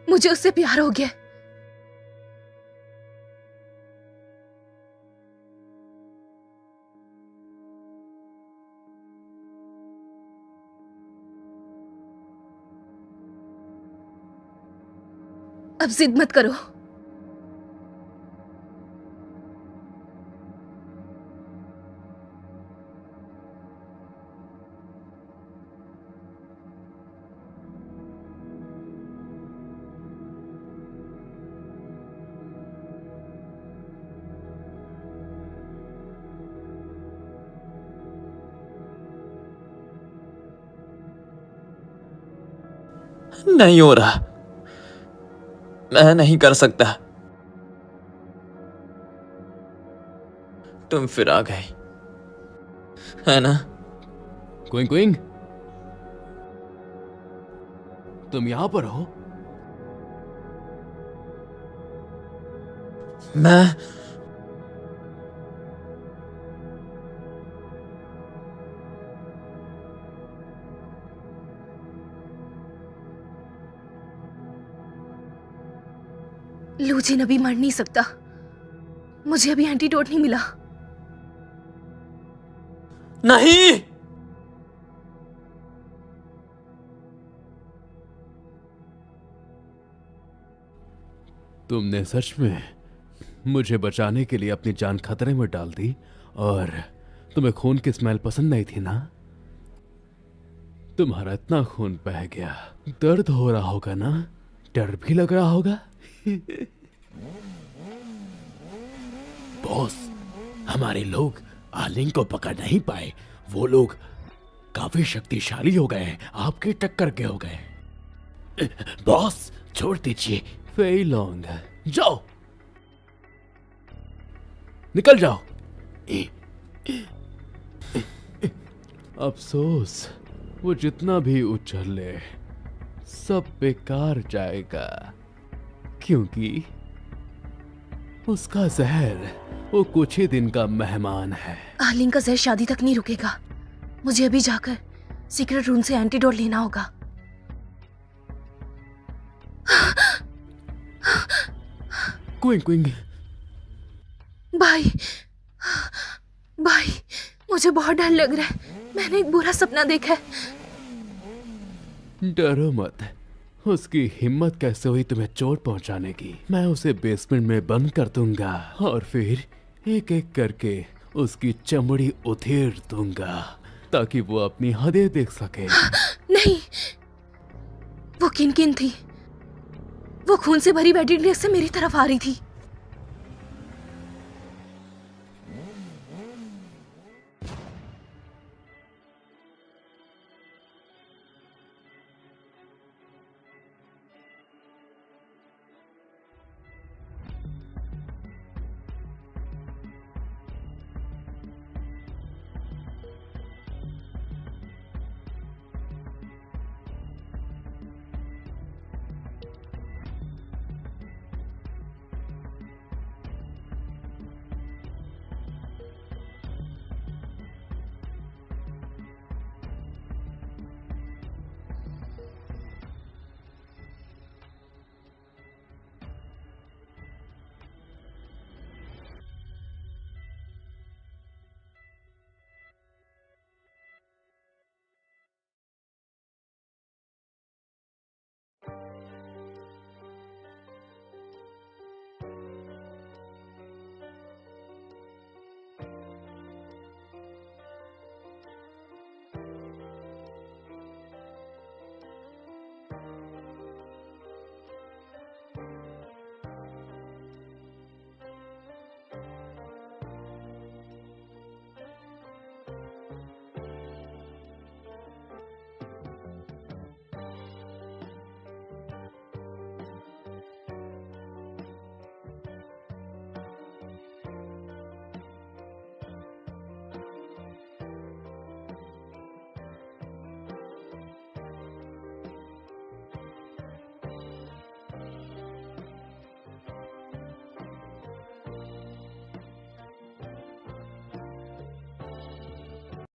[SPEAKER 2] मुझे उससे प्यार हो गया। अब जिद मत करो।
[SPEAKER 3] नहीं हो रहा, मैं नहीं कर सकता। तुम फिर आ गए, है ना?
[SPEAKER 1] क्विंग क्विंग, तुम यहां पर हो?
[SPEAKER 3] मैं
[SPEAKER 2] लूजिन अभी मर नहीं सकता। मुझे अभी एंटीडोट नहीं मिला।
[SPEAKER 3] नहीं।
[SPEAKER 1] तुमने सच में मुझे बचाने के लिए अपनी जान खतरे में डाल दी, और तुम्हें खून की स्मेल पसंद नहीं थी ना? तुम्हारा इतना खून बह गया, दर्द हो रहा होगा ना? डर भी लग रहा होगा। बॉस, हमारे लोग आलिंग को पकड़ नहीं पाए। वो लोग काफी शक्तिशाली हो गए, आपके टक्कर के हो गए। बॉस छोड़ दीजिए। फेई लॉन्ग, जाओ, निकल जाओ। अफसोस, वो जितना भी उछल ले सब बेकार जाएगा, क्योंकि उसका जहर वो कुछ ही दिन का मेहमान है।
[SPEAKER 2] आलिंग का जहर शादी तक नहीं रुकेगा। मुझे अभी जाकर सीक्रेट रूम से एंटीडोट लेना होगा।
[SPEAKER 1] क्विंग क्विंग,
[SPEAKER 2] भाई भाई, मुझे बहुत डर लग रहा है। मैंने एक बुरा सपना देखा है।
[SPEAKER 1] डरो मत। उसकी हिम्मत कैसे हुई तुम्हें चोट पहुंचाने की? मैं उसे बेसमेंट में बंद कर दूंगा और फिर एक एक करके उसकी चमड़ी उधेड़ दूंगा ताकि वो अपनी हदें देख सके।
[SPEAKER 2] नहीं, वो किन किन थी? वो खून से भरी वेडिंग ड्रेस से मेरी तरफ आ रही थी।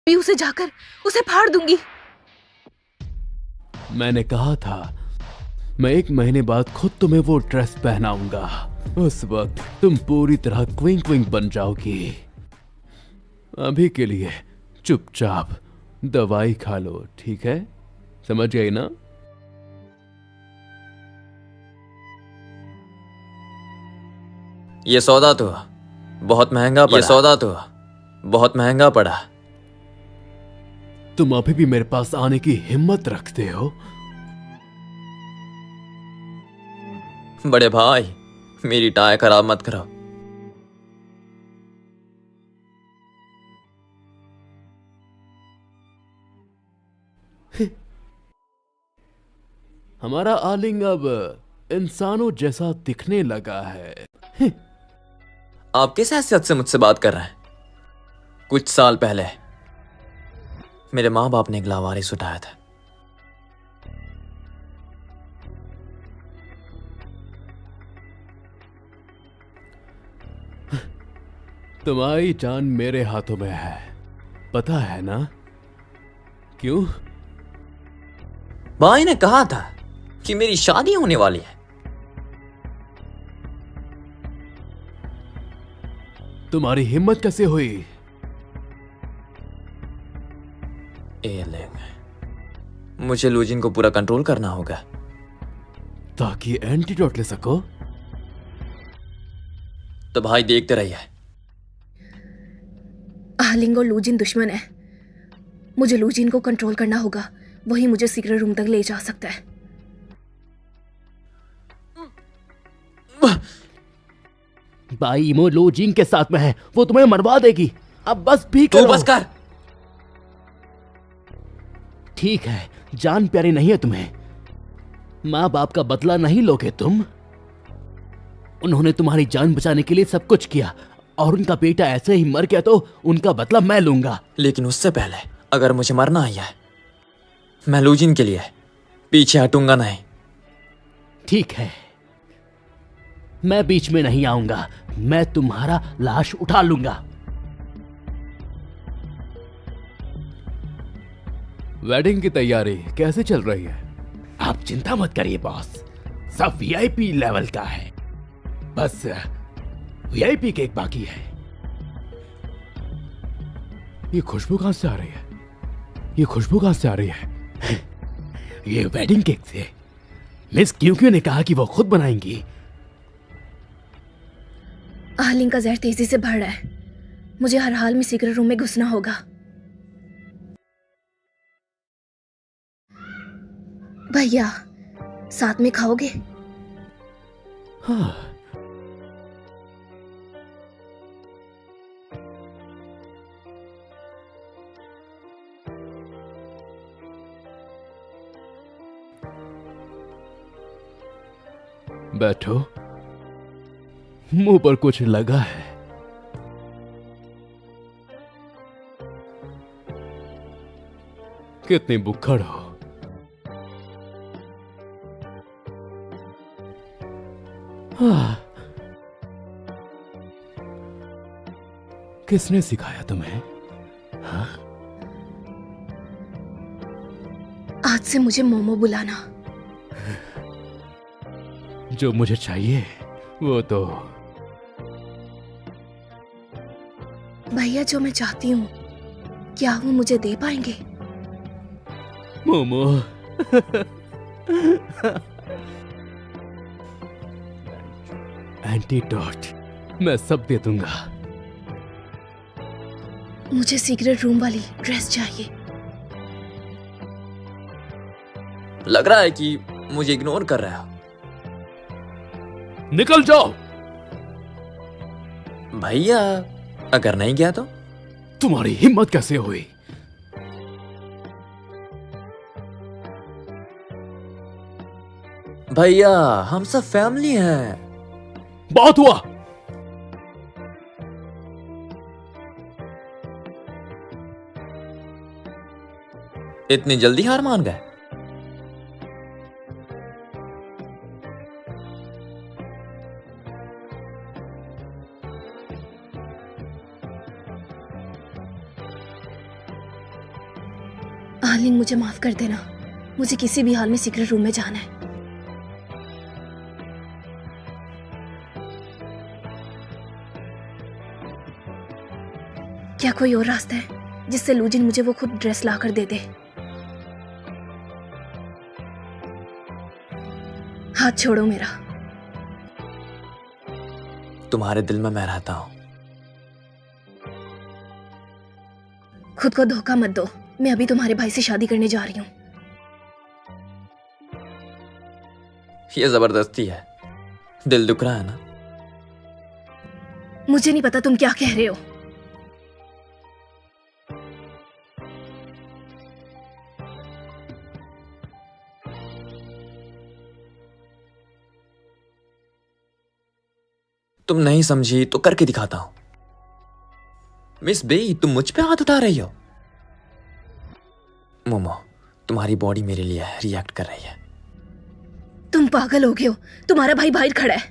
[SPEAKER 2] मैं उसे जाकर उसे फाड़ दूंगी।
[SPEAKER 1] मैंने कहा था मैं 1 महीने बाद खुद तुम्हें वो ड्रेस पहनाऊंगा। उस वक्त तुम पूरी तरह क्विंग क्विंग बन जाओगी। अभी के लिए चुपचाप दवाई खा लो, ठीक है? समझ गई ना?
[SPEAKER 3] ये सौदा तो बहुत महंगा पड़ा।
[SPEAKER 1] तुम अभी भी मेरे पास आने की हिम्मत रखते हो?
[SPEAKER 3] बड़े भाई, मेरी टाई खराब मत करो।
[SPEAKER 1] हमारा आलिंग अब इंसानों जैसा दिखने लगा है।
[SPEAKER 3] आप किस हैसियत से मुझसे बात कर रहे हैं? कुछ साल पहले मेरे माँ बाप ने एक लावारिस उठाया था।
[SPEAKER 1] तुम्हारी जान मेरे हाथों में है, पता है ना? क्यों?
[SPEAKER 3] भाई ने कहा था कि मेरी शादी होने वाली है।
[SPEAKER 1] तुम्हारी हिम्मत कैसे हुई?
[SPEAKER 3] मुझे लूजिन को पूरा कंट्रोल करना होगा
[SPEAKER 1] ताकि एंटीडोट ले सको।
[SPEAKER 3] तो भाई देखते रहिए।
[SPEAKER 2] आलिंग और लूजिन दुश्मन है। मुझे लूजिन को कंट्रोल करना होगा, वही मुझे सीक्रेट रूम तक ले जा सकता है।
[SPEAKER 4] भाई इमो लूजिन के साथ में है, वो तुम्हें मरवा देगी। अब बस भी
[SPEAKER 3] तू
[SPEAKER 4] करो।
[SPEAKER 3] बस कर।
[SPEAKER 4] ठीक है, जान प्यारी नहीं है तुम्हें? माँ बाप का बदला नहीं लोगे तुम? उन्होंने तुम्हारी जान बचाने के लिए सब कुछ किया और उनका बेटा ऐसे ही मर गया तो उनका बदला मैं लूंगा।
[SPEAKER 3] लेकिन उससे पहले अगर मुझे मरना ही है, मैं लूजिन के लिए पीछे हटूंगा नहीं।
[SPEAKER 1] ठीक है, मैं बीच में नहीं आऊंगा। मैं तुम्हारा लाश उठा लूंगा। वेडिंग की तैयारी कैसे चल रही है? आप चिंता मत करिए बॉस, सब वीआईपी लेवल का है। बस वीआईपी केक बाकी है। ये खुशबू कहां से आ रही है? ये खुशबू कहां से आ रही है? ये वेडिंग केक से। मिस क्यों ने कहा कि वो खुद बनाएंगी।
[SPEAKER 2] आलिंग का जहर तेजी से बढ़ रहा है। मुझे हर हाल में सीक्रेट रूम में घुसना होगा। भैया, साथ में खाओगे?
[SPEAKER 1] हाँ। बैठो, मुंह पर कुछ लगा है। कितनी बुक्खड़ हो। हाँ। किसने सिखाया तुम्हें? हाँ?
[SPEAKER 2] आज से मुझे मोमो बुलाना।
[SPEAKER 1] जो मुझे चाहिए वो तो।
[SPEAKER 2] भैया, जो मैं चाहती हूँ क्या वो मुझे दे पाएंगे?
[SPEAKER 1] मोमो। एंटीडोट मैं सब दे दूंगा।
[SPEAKER 2] मुझे सीक्रेट रूम वाली ड्रेस चाहिए।
[SPEAKER 3] लग रहा है कि मुझे इग्नोर कर रहा है।
[SPEAKER 1] निकल जाओ।
[SPEAKER 3] भैया, अगर नहीं गया तो?
[SPEAKER 1] तुम्हारी हिम्मत कैसे हुई?
[SPEAKER 3] भैया, हम सब फैमिली हैं।
[SPEAKER 1] बहुत हुआ।
[SPEAKER 3] इतनी जल्दी हार मान गए?
[SPEAKER 2] आलिंग, मुझे माफ कर देना। मुझे किसी भी हाल में सीक्रेट रूम में जाना है। क्या कोई और रास्ता है जिससे लूजिन मुझे वो खुद ड्रेस लाकर दे दे? हाथ छोड़ो मेरा।
[SPEAKER 3] तुम्हारे दिल में मैं रहता हूं।
[SPEAKER 2] खुद को धोखा मत दो। मैं अभी तुम्हारे भाई से शादी करने जा रही हूँ।
[SPEAKER 3] ये जबरदस्ती है। दिल दुख रहा है ना?
[SPEAKER 2] मुझे नहीं पता तुम क्या कह रहे हो।
[SPEAKER 3] तुम नहीं समझी तो करके दिखाता हूं। मिस बे, तुम मुझ पे हाथ उठा रही हो। मोमो, तुम्हारी बॉडी मेरे लिए रिएक्ट कर रही है।
[SPEAKER 2] तुम पागल हो गए हो। तुम्हारा भाई बाहर खड़ा है।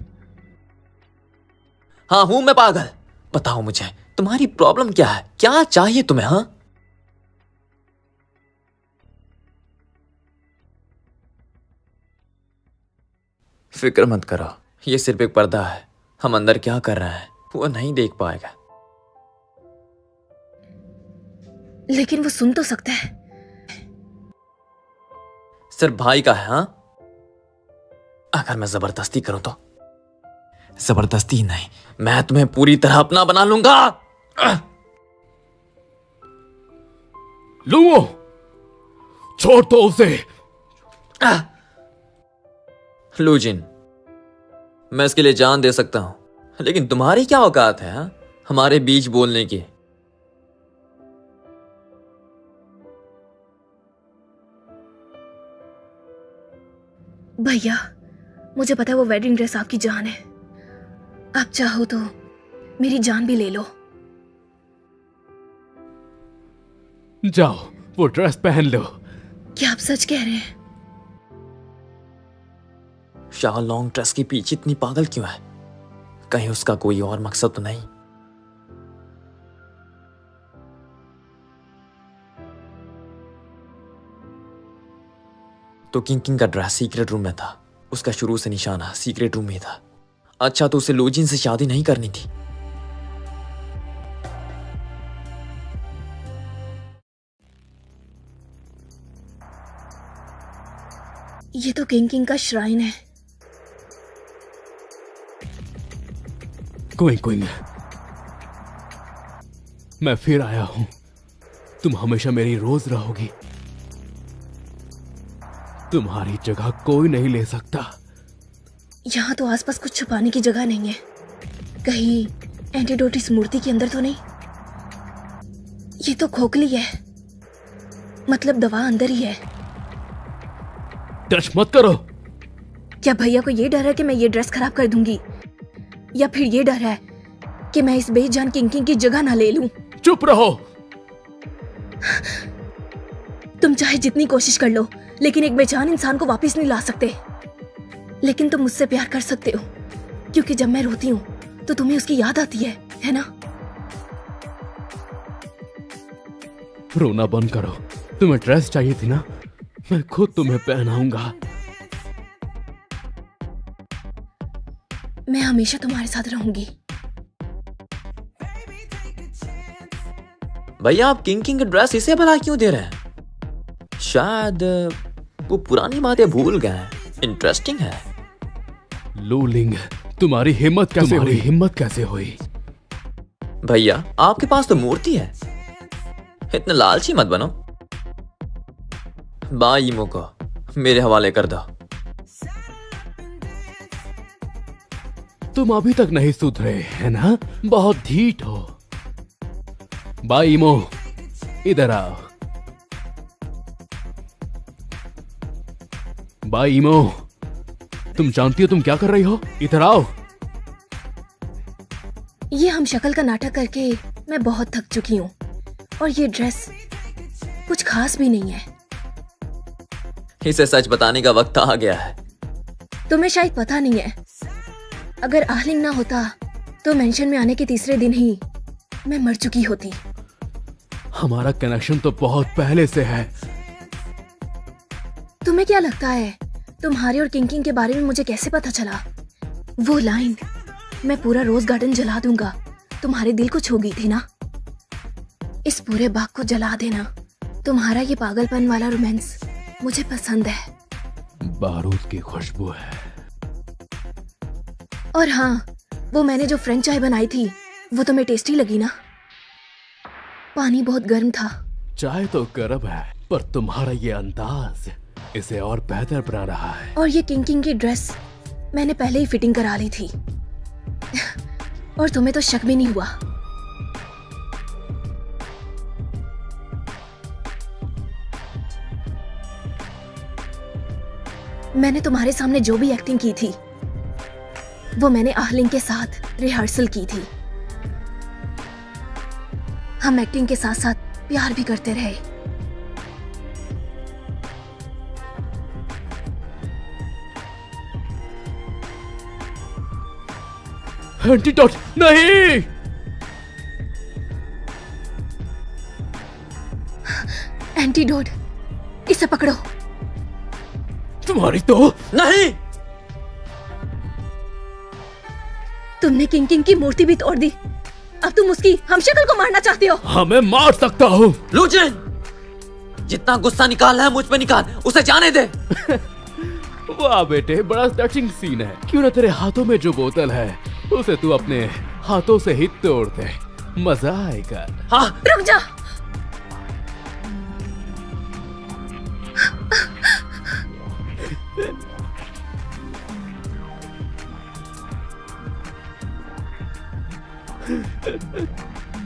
[SPEAKER 3] हाँ, हूं मैं पागल। बताओ मुझे, तुम्हारी प्रॉब्लम क्या है? क्या चाहिए तुम्हें? हाँ, फिक्र मत करो, ये सिर्फ एक पर्दा है। हम अंदर क्या कर रहे हैं वो नहीं देख पाएगा।
[SPEAKER 2] लेकिन वो सुन तो सकता है।
[SPEAKER 3] सिर्फ भाई का है। हाँ, अगर मैं जबरदस्ती करूं तो? जबरदस्ती नहीं, मैं तुम्हें पूरी तरह अपना बना लूंगा।
[SPEAKER 1] लुओ, छोड़ दो उसे।
[SPEAKER 3] लूजिन, मैं इसके लिए जान दे सकता हूं, लेकिन तुम्हारी क्या औकात है? हाँ? हमारे बीच बोलने की।
[SPEAKER 2] भैया, मुझे पता है वो वेडिंग ड्रेस आपकी जान है। आप चाहो तो मेरी जान भी ले लो।
[SPEAKER 1] जाओ, वो ड्रेस पहन लो।
[SPEAKER 2] क्या आप सच कह रहे हैं?
[SPEAKER 3] शाह लॉन्ग ड्रेस के पीछे इतनी पागल क्यों है? कहीं उसका कोई और मकसद तो नहीं? तो किंग किंग का ड्रेस सीक्रेट रूम में था। उसका शुरू से निशाना सीक्रेट रूम में था। अच्छा, तो उसे लोजिन से शादी नहीं करनी थी।
[SPEAKER 2] ये तो किंग किंग का श्राइन है।
[SPEAKER 1] क्विंग क्विंग, मैं फिर आया हूं। तुम हमेशा मेरी रोज रहोगी। तुम्हारी जगह कोई नहीं ले सकता।
[SPEAKER 2] यहाँ तो आसपास कुछ छुपाने की जगह नहीं है। कहीं एंटीडोट इस मूर्ति के अंदर तो नहीं? ये तो खोखली है, मतलब दवा अंदर ही है।
[SPEAKER 1] टच मत करो।
[SPEAKER 2] क्या भैया को ये डर है कि मैं ये ड्रेस खराब कर दूंगी, या फिर ये डर है कि मैं इस बेजान किंग किंग की जगह ना ले लूं?
[SPEAKER 1] चुप रहो।
[SPEAKER 2] तुम चाहे जितनी कोशिश कर लो, लेकिन एक बेजान इंसान को वापस नहीं ला सकते। लेकिन तुम मुझसे प्यार कर सकते हो, क्योंकि जब मैं रोती हूँ तो तुम्हें उसकी याद आती है ना?
[SPEAKER 1] रोना बंद करो। तुम्हें ड्रेस चाहिए थी ना, मैं खुद तुम्हें पहनाऊंगा।
[SPEAKER 2] मैं हमेशा तुम्हारे साथ रहूंगी।
[SPEAKER 3] भैया, आप किंग किंग का ड्रेस इसे भला क्यों दे रहे हैं? शायद वो पुरानी बातें भूल गए हैं। इंटरेस्टिंग है।
[SPEAKER 1] लूलिंग, तुम्हारी हिम्मत कैसे हुई?
[SPEAKER 3] भैया, आपके पास तो मूर्ति है, इतने लालची मत बनो। बाई इमो को मेरे हवाले कर दो।
[SPEAKER 1] तुम अभी तक नहीं सुधरे है ना? बहुत ढीठ हो। बाई इमो, इधर आओ। बाई इमो, तुम जानती हो तुम क्या कर रही हो? इधर आओ।
[SPEAKER 2] ये हम शक्ल का नाटक करके मैं बहुत थक चुकी हूँ, और ये ड्रेस कुछ खास भी नहीं है।
[SPEAKER 3] इसे सच बताने का वक्त आ गया है।
[SPEAKER 2] तुम्हें शायद पता नहीं है, अगर आहलिंग ना होता तो मेंशन में आने के तीसरे दिन ही मैं मर चुकी होती।
[SPEAKER 1] हमारा कनेक्शन तो बहुत पहले से है।
[SPEAKER 2] तुम्हें क्या लगता है तुम्हारे और किंग किंग के बारे में मुझे कैसे पता चला? वो लाइन, मैं पूरा रोज गार्डन जला दूंगा, तुम्हारे दिल को छू गई थी ना? इस पूरे बाग को जला देना। तुम्हारा ये पागलपन वाला रोमांस मुझे पसंद है।
[SPEAKER 1] बारूद की खुशबू है।
[SPEAKER 2] और हाँ, वो मैंने जो फ्रेंच चाय बनाई थी वो तुम्हें टेस्टी लगी ना? पानी बहुत गर्म था।
[SPEAKER 1] चाय तो गर्म है, पर तुम्हारा ये अंदाज इसे और बेहतर बना रहा है।
[SPEAKER 2] और ये किंग किंग की ड्रेस मैंने पहले ही फिटिंग करा ली थी। और तुम्हें तो शक भी नहीं हुआ। मैंने तुम्हारे सामने जो भी एक्टिंग की थी वो मैंने आहलिंग के साथ रिहर्सल की थी। हम एक्टिंग के साथ साथ प्यार भी करते रहे।
[SPEAKER 1] एंटीडोट नहीं!
[SPEAKER 2] एंटीडोट, इसे पकड़ो।
[SPEAKER 1] तुम्हारी तो
[SPEAKER 3] नहीं।
[SPEAKER 2] तुमने किंग किंग की मूर्ति भी तोड़ दी, अब तुम उसकी हमशक्ल को मारना चाहते हो?
[SPEAKER 1] हमें मार सकता हूँ।
[SPEAKER 3] लूजिन, जितना गुस्सा निकालना है मुझ पे निकाल, उसे जाने दे।
[SPEAKER 1] वाह बेटे, बड़ा टचिंग सीन है। क्यों ना तेरे हाथों में जो बोतल है उसे तू अपने हाथों से ही तोड़ दे, मजा आएगा।
[SPEAKER 3] हाँ,
[SPEAKER 2] रुक जा।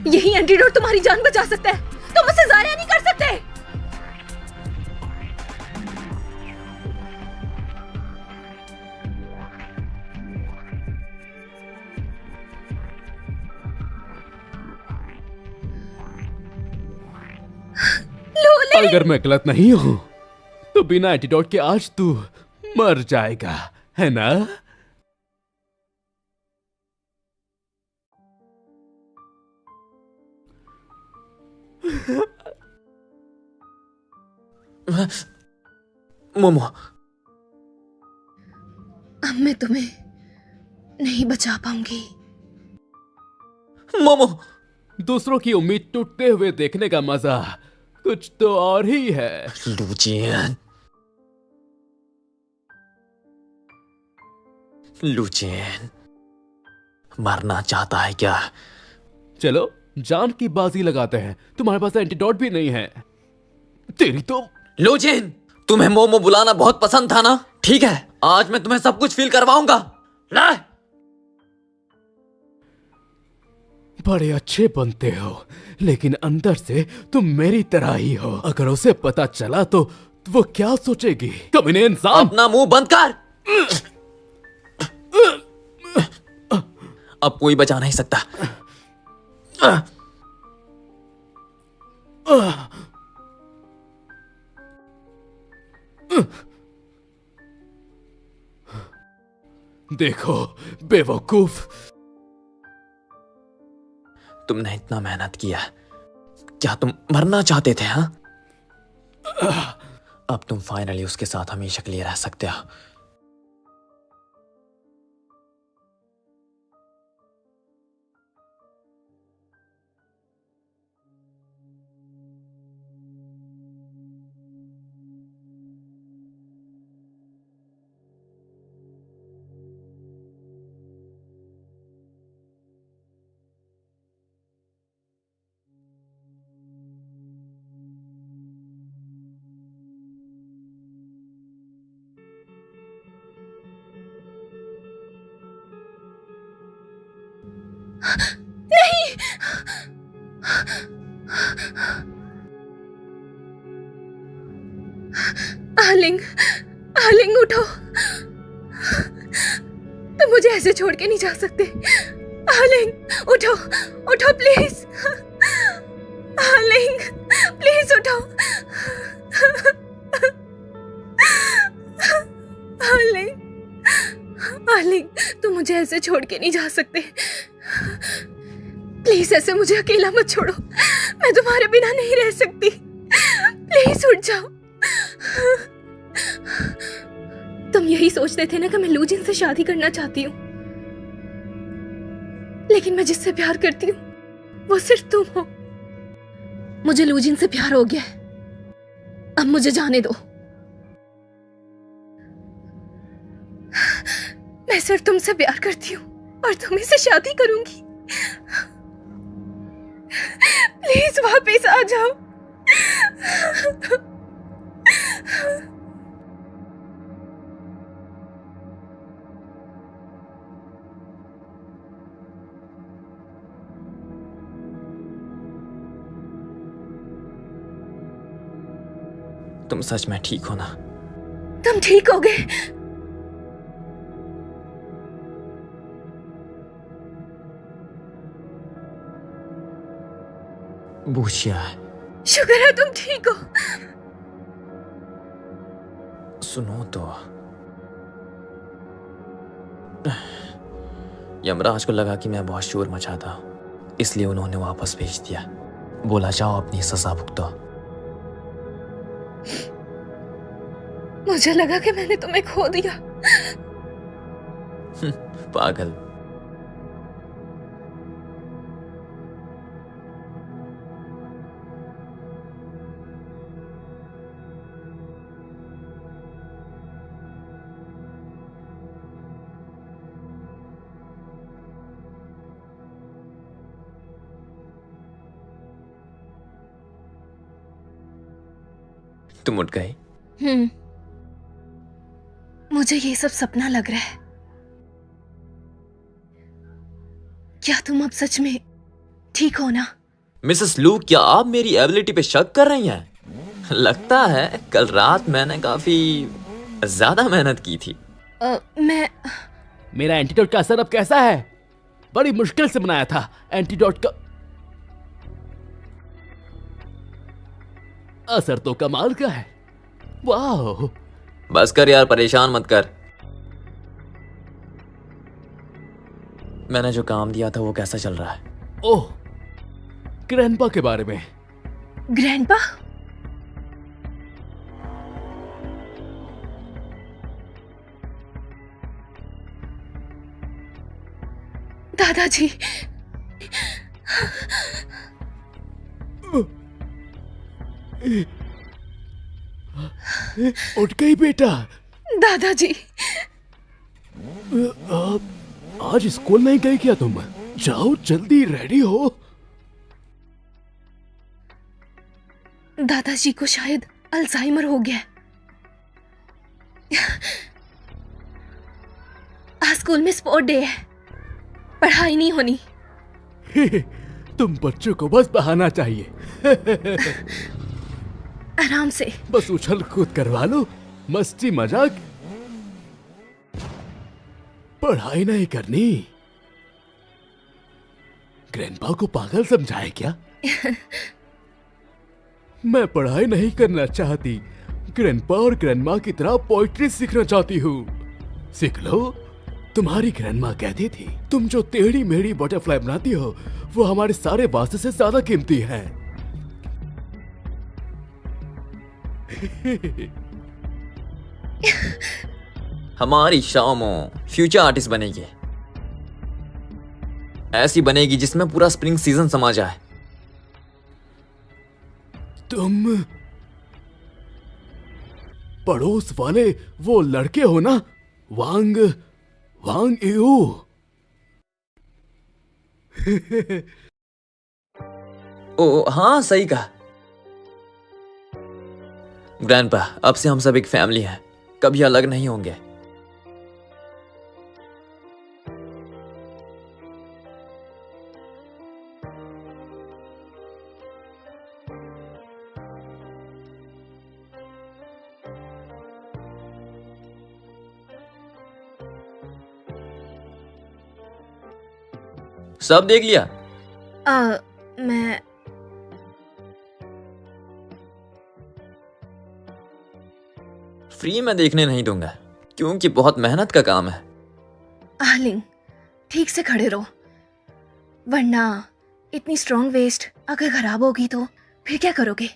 [SPEAKER 2] यही एंटीडोट तुम्हारी जान बचा सकता है, तुम उसे जाया नहीं कर सकते।
[SPEAKER 1] अगर मैं गलत नहीं हूँ तो बिना एंटीडोट के आज तू मर जाएगा, है ना?
[SPEAKER 3] मोमो,
[SPEAKER 2] अब मैं तुम्हें नहीं बचा पाऊंगी।
[SPEAKER 3] मोमो।
[SPEAKER 1] दूसरों की उम्मीद टूटते हुए देखने का मजा कुछ तो और ही है।
[SPEAKER 3] लूचियन, लूचियन, मरना चाहता है क्या?
[SPEAKER 1] चलो जान की बाजी लगाते हैं। तुम्हारे पास एंटीडोट भी नहीं है। तेरी तो
[SPEAKER 3] लूचियन, तुम्हें मोमो बुलाना बहुत पसंद था ना? ठीक है, आज मैं तुम्हें सब कुछ फील करवाऊंगा। ला।
[SPEAKER 1] बड़े अच्छे बनते हो, लेकिन अंदर से तुम मेरी तरह ही हो। अगर उसे पता चला तो वो क्या सोचेगी? कमीने इंसान!
[SPEAKER 3] अपना मुंह बंद कर। अब कोई बचा नहीं सकता।
[SPEAKER 1] देखो बेवकूफ,
[SPEAKER 3] तुमने इतना मेहनत किया, क्या तुम मरना चाहते थे? हाँ, अब तुम फाइनली उसके साथ हमेशा के लिए रह सकते हो।
[SPEAKER 2] आलिंग, आलिंग उठो। तुम मुझे ऐसे छोड़ के नहीं जा सकते। आलिंग उठो, उठो प्लीज। आलिंग प्लीज उठो। आलिंग, आलिंग तुम मुझे ऐसे छोड़ के नहीं जा सकते। प्लीज ऐसे मुझे अकेला मत छोड़ो। मैं तुम्हारे बिना नहीं रह सकती। प्लीज उठ जाओ। तुम यही सोचते थे ना कि मैं लूजिन से शादी करना चाहती हूँ, लेकिन मैं जिससे प्यार करती हूँ वो सिर्फ तुम हो। मुझे लूजिन से प्यार हो गया है, अब मुझे जाने दो। मैं सिर्फ तुमसे प्यार करती हूँ और तुम्ही से शादी करूंगी। प्लीज वापस आ जाओ।
[SPEAKER 3] तुम सच में ठीक हो ना?
[SPEAKER 2] तुम ठीक हो गए?
[SPEAKER 3] बूशिया,
[SPEAKER 2] शुक्र है तुम ठीक हो।
[SPEAKER 3] सुनो तो, यमराज को लगा कि मैं बहुत शोर मचाता हूं, इसलिए उन्होंने वापस भेज दिया। बोला जाओ अपनी सजा भुगतो।
[SPEAKER 2] मुझे लगा कि मैंने तुम्हें खो दिया।
[SPEAKER 3] पागल। तुम उठ गए?
[SPEAKER 2] मुझे ये सब सपना लग रहा है। क्या तुम अब सच में ठीक हो ना?
[SPEAKER 3] मिसेस लू, क्या आप मेरी एबिलिटी पे शक कर रही हैं? लगता है कल रात मैंने काफी ज्यादा मेहनत की थी।
[SPEAKER 1] मेरा एंटीडोट का असर अब कैसा है? बड़ी मुश्किल से बनाया था एंटीडोट का असर तो कमाल का है। वाह!
[SPEAKER 3] बस कर यार, परेशान मत कर। मैंने जो काम दिया था वो कैसा चल रहा है?
[SPEAKER 1] ओह, ग्रैंडपा के बारे में।
[SPEAKER 2] ग्रैंडपा? दादाजी,
[SPEAKER 1] उठ गई बेटा।
[SPEAKER 2] दादाजी।
[SPEAKER 1] आज स्कूल नहीं गई क्या तुम? जाओ जल्दी रेडी हो।
[SPEAKER 2] दादाजी को शायद अल्जाइमर हो गया है। आज स्कूल में स्पोर्ट डे है, पढ़ाई नहीं होनी।
[SPEAKER 1] तुम बच्चों को बस बहाना चाहिए।
[SPEAKER 2] आराम से।
[SPEAKER 1] बस उछल कूद करवा लो, मस्ती मजाक, पढ़ाई नहीं करनी। ग्रैंडपा को पागल समझाए क्या? मैं पढ़ाई नहीं करना चाहती, ग्रैंडपा और ग्रैंडमा की तरह पोइट्री सीखना चाहती हूँ। सीख लो। तुम्हारी ग्रैंडमा कहती थी, तुम जो टेढ़ी मेढ़ी बटरफ्लाई बनाती हो वो हमारे सारे वास्ते से ज्यादा कीमती है।
[SPEAKER 3] हमारी शामो फ्यूचर आर्टिस्ट बनेगी, ऐसी बनेगी जिसमें पूरा स्प्रिंग सीजन समा जाए।
[SPEAKER 1] तुम पड़ोस वाले वो लड़के हो ना, वांग वांग यू?
[SPEAKER 3] ओ हाँ, सही कहा। ग्रैंडपा, अब से हम सब एक फैमिली हैं, कभी अलग नहीं होंगे। सब देख लिया?
[SPEAKER 2] मैं
[SPEAKER 3] फ्री में देखने नहीं दूंगा, क्योंकि बहुत मेहनत का काम है।
[SPEAKER 2] आलिंग, ठीक से खड़े रहो, वरना इतनी स्ट्रॉन्ग वेस्ट अगर खराब होगी तो फिर क्या करोगे?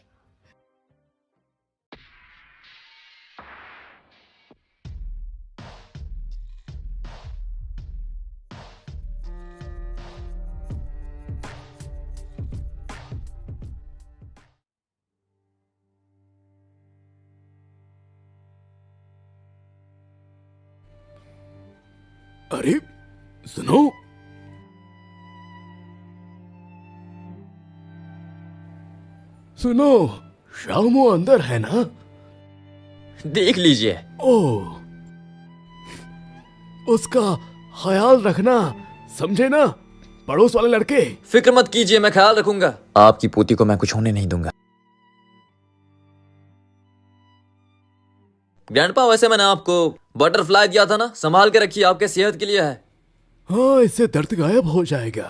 [SPEAKER 1] अरे सुनो, सुनो, शामो अंदर है ना?
[SPEAKER 3] देख लीजिए।
[SPEAKER 1] ओह, उसका ख्याल रखना, समझे ना, पड़ोस वाले लड़के।
[SPEAKER 3] फिक्र मत कीजिए, मैं ख्याल रखूंगा। आपकी पोती को मैं कुछ होने नहीं दूंगा। ग्रैंडपा, वैसे मैंने आपको बटरफ्लाई दिया था ना, संभाल के रखिए, आपके सेहत के लिए है।
[SPEAKER 1] हाँ, इससे दर्द गायब हो जाएगा।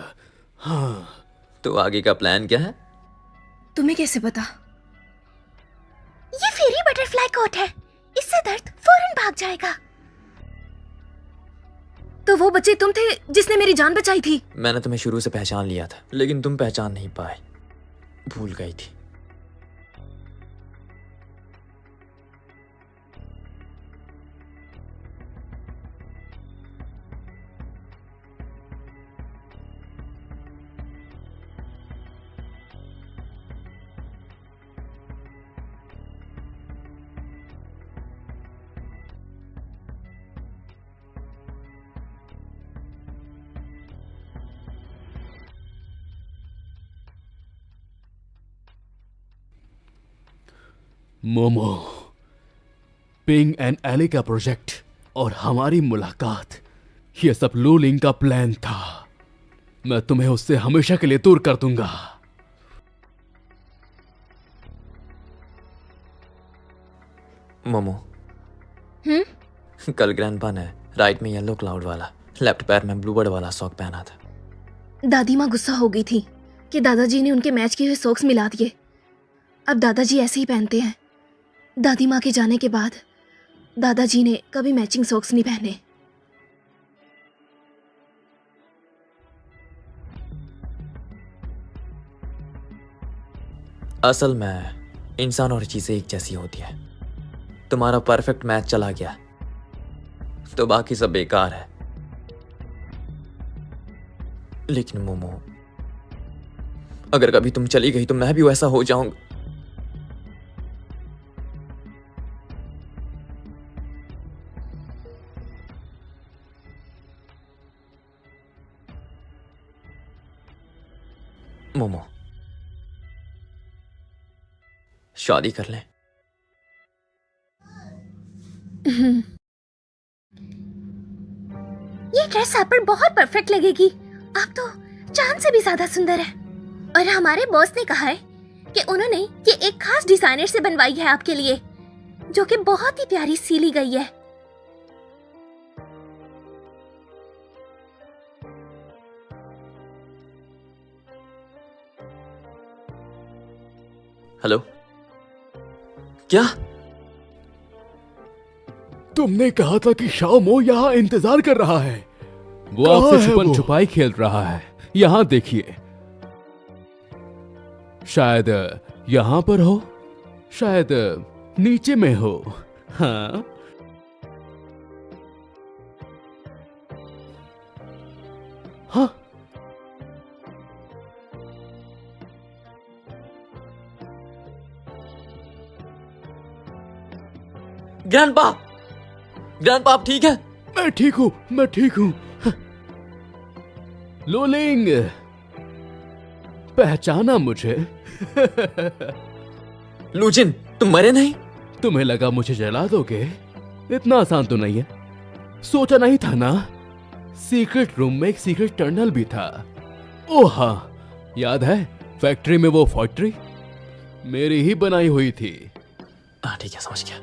[SPEAKER 1] हाँ।
[SPEAKER 3] तो आगे का प्लान क्या है?
[SPEAKER 2] तुम्हें कैसे पता?
[SPEAKER 5] ये फेरी बटरफ्लाई कोट है, इससे दर्द फौरन भाग जाएगा।
[SPEAKER 2] तो वो बच्चे तुम थे जिसने मेरी जान बचाई थी।
[SPEAKER 3] मैंने तुम्हें शुरू से पहचान लिया था, लेकिन तुम पहचान नहीं पाए, भूल गई थी।
[SPEAKER 1] मोमो, पिंग एंड एली का प्रोजेक्ट और हमारी मुलाकात, ये सब लू लिंग का प्लान था। मैं तुम्हें उससे हमेशा के लिए दूर कर दूंगा।
[SPEAKER 3] मोमो, कल ग्रैंडपा ने राइट में येलो क्लाउड वाला, लेफ्ट पैर में ब्लूबर्ड वाला सॉक पहना था।
[SPEAKER 2] दादी माँ गुस्सा हो गई थी कि दादाजी ने उनके मैच किए हुए सॉक्स मिला दिए। अब दादाजी ऐसे ही पहनते हैं। दादी माँ के जाने के बाद दादाजी ने कभी मैचिंग सॉक्स नहीं पहने।
[SPEAKER 3] असल में इंसान और चीजें एक जैसी होती है। तुम्हारा परफेक्ट मैच चला गया तो बाकी सब बेकार है। लेकिन मोमो, अगर कभी तुम चली गई तो मैं भी वैसा हो जाऊंगा। मोमो, शादी कर लें।
[SPEAKER 5] ये ड्रेस आप पर बहुत परफेक्ट लगेगी। आप तो चांद से भी ज्यादा सुंदर है। और हमारे बॉस ने कहा है कि उन्होंने ये एक खास डिजाइनर से बनवाई है आपके लिए, जो कि बहुत ही प्यारी सीली गई है।
[SPEAKER 3] हेलो, क्या?
[SPEAKER 1] तुमने कहा था कि शाओमो यहाँ इंतजार कर रहा है। वो
[SPEAKER 6] कहाँ
[SPEAKER 1] आपसे
[SPEAKER 6] है
[SPEAKER 1] छुपन
[SPEAKER 6] वो?
[SPEAKER 1] छुपाई खेल रहा है। यहाँ देखिए, शायद यहाँ पर हो, शायद नीचे में हो। हाँ, हाँ,
[SPEAKER 3] ग्रैंडपा, ग्रैंडपा आप ठीक है?
[SPEAKER 1] मैं ठीक हूँ, मैं ठीक हूँ। लोलिंग, पहचाना मुझे?
[SPEAKER 3] लूजिन, तुम मरे नहीं?
[SPEAKER 1] तुम्हें लगा मुझे जला दोगे? इतना आसान तो नहीं है। सोचा नहीं था ना, सीक्रेट रूम में एक सीक्रेट टनल भी था। ओह हाँ, याद है फैक्ट्री में वो फैक्ट्री मेरी ही बनाई हुई थी।
[SPEAKER 3] हाँ ठीक है, समझ गया।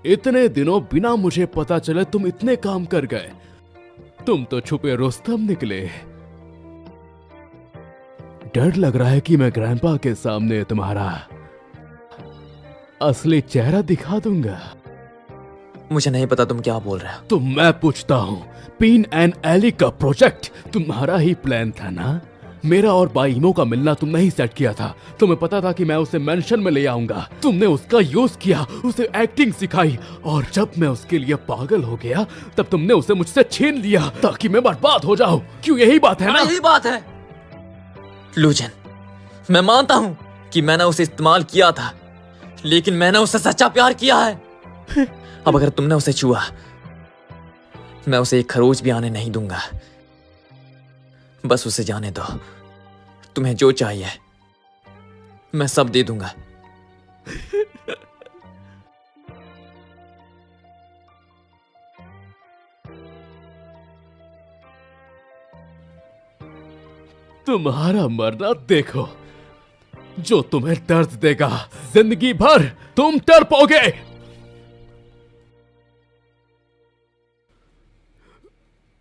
[SPEAKER 1] इतने दिनों बिना मुझे पता चले तुम इतने काम कर गए। तुम तो छुपे रुस्तम निकले। डर लग रहा है कि मैं ग्रैंडपा के सामने तुम्हारा असली चेहरा दिखा दूंगा।
[SPEAKER 3] मुझे नहीं पता तुम क्या बोल रहे हो।
[SPEAKER 1] तो मैं पूछता हूँ, पिन एंड एली का प्रोजेक्ट तुम्हारा ही प्लान था ना? मेरा और बाईमो का मिलना तुमने ही सेट किया था। तुम्हें पता था कि मैं उसे मेंशन में ले आऊंगा। तुमने उसका यूज किया, उसे एक्टिंग सिखाई, और जब मैं उसके लिए पागल हो गया तब तुमने उसे मुझसे छीन लिया ताकि मैं बर्बाद हो जाऊं। क्यों, यही बात है ना?
[SPEAKER 3] यही बात है लूजन। मैं मानता हूं कि मैंने उसे इस्तेमाल किया था, लेकिन मैंने उससे सच्चा प्यार किया है। अब अगर तुमने उसे छुआ, मैं उसे एक खरोच भी आने नहीं दूंगा। बस उसे जाने दो। तुम्हें जो चाहिए मैं सब दे दूंगा।
[SPEAKER 1] तुम्हारा मरना देखो, जो तुम्हें दर्द देगा जिंदगी भर। तुम तड़पोगे।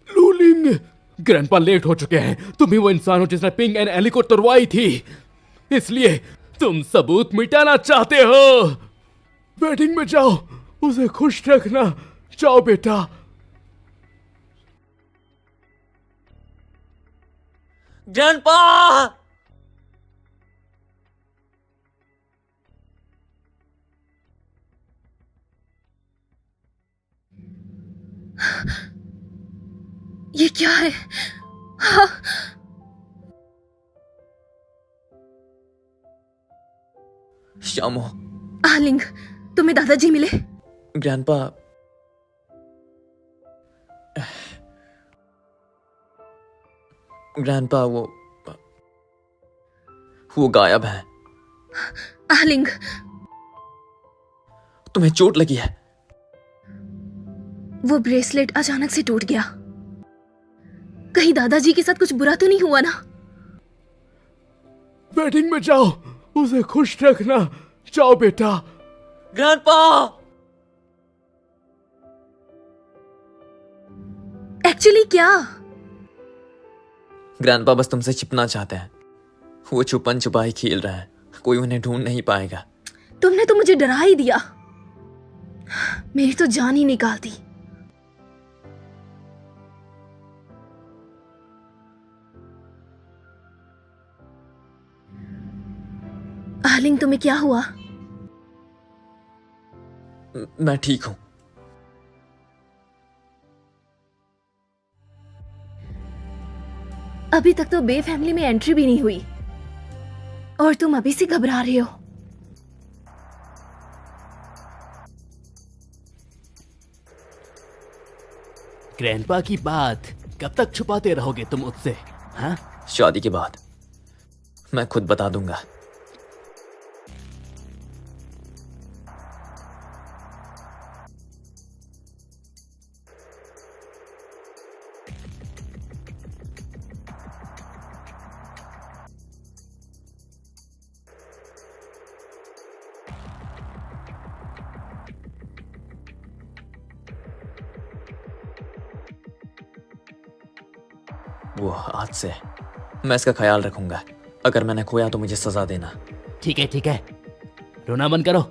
[SPEAKER 1] लूलिंग, ग्रैंडपा लेट हो चुके हैं। तुम ही वो इंसान हो जिसने पिंग एंड एली को तुरवाई थी, इसलिए तुम सबूत मिटाना चाहते हो। वेडिंग में जाओ, उसे खुश रखना। जाओ बेटा।
[SPEAKER 3] ग्रैंडपा!
[SPEAKER 5] ये क्या है? हाँ।
[SPEAKER 3] श्यामो,
[SPEAKER 5] आलिंग, तुम्हें दादाजी मिले?
[SPEAKER 3] ग्रैंडपा, ग्रैंडपा वो गायब है।
[SPEAKER 5] आलिंग,
[SPEAKER 3] तुम्हें चोट लगी है?
[SPEAKER 5] वो ब्रेसलेट अचानक से टूट गया। कहीं दादाजी के साथ कुछ बुरा तो नहीं हुआ ना?
[SPEAKER 1] वेडिंग में जाओ, उसे खुश रखना। जाओ बेटा।
[SPEAKER 3] ग्रैंडपा!
[SPEAKER 5] एक्चुअली क्या?
[SPEAKER 3] ग्रैंडपा बस तुमसे छिपना चाहते हैं। वो छुपन छुपाई खेल रहे हैं। कोई उन्हें ढूंढ नहीं पाएगा।
[SPEAKER 5] तुमने तो मुझे डरा ही दिया। मेरी तो जान ही निकाल दी।
[SPEAKER 2] डार्लिंग, तुम्हें क्या हुआ?
[SPEAKER 3] मैं ठीक हूं।
[SPEAKER 2] अभी तक तो बे फैमिली में एंट्री भी नहीं हुई और तुम अभी से घबरा रहे हो।
[SPEAKER 1] ग्रैंडपा की बात कब तक छुपाते रहोगे तुम उससे? हाँ,
[SPEAKER 3] शादी के बाद मैं खुद बता दूंगा। वो आज से मैं इसका ख्याल रखूंगा। अगर मैंने खोया तो मुझे सजा देना।
[SPEAKER 1] ठीक है ठीक है, रोना बंद करो।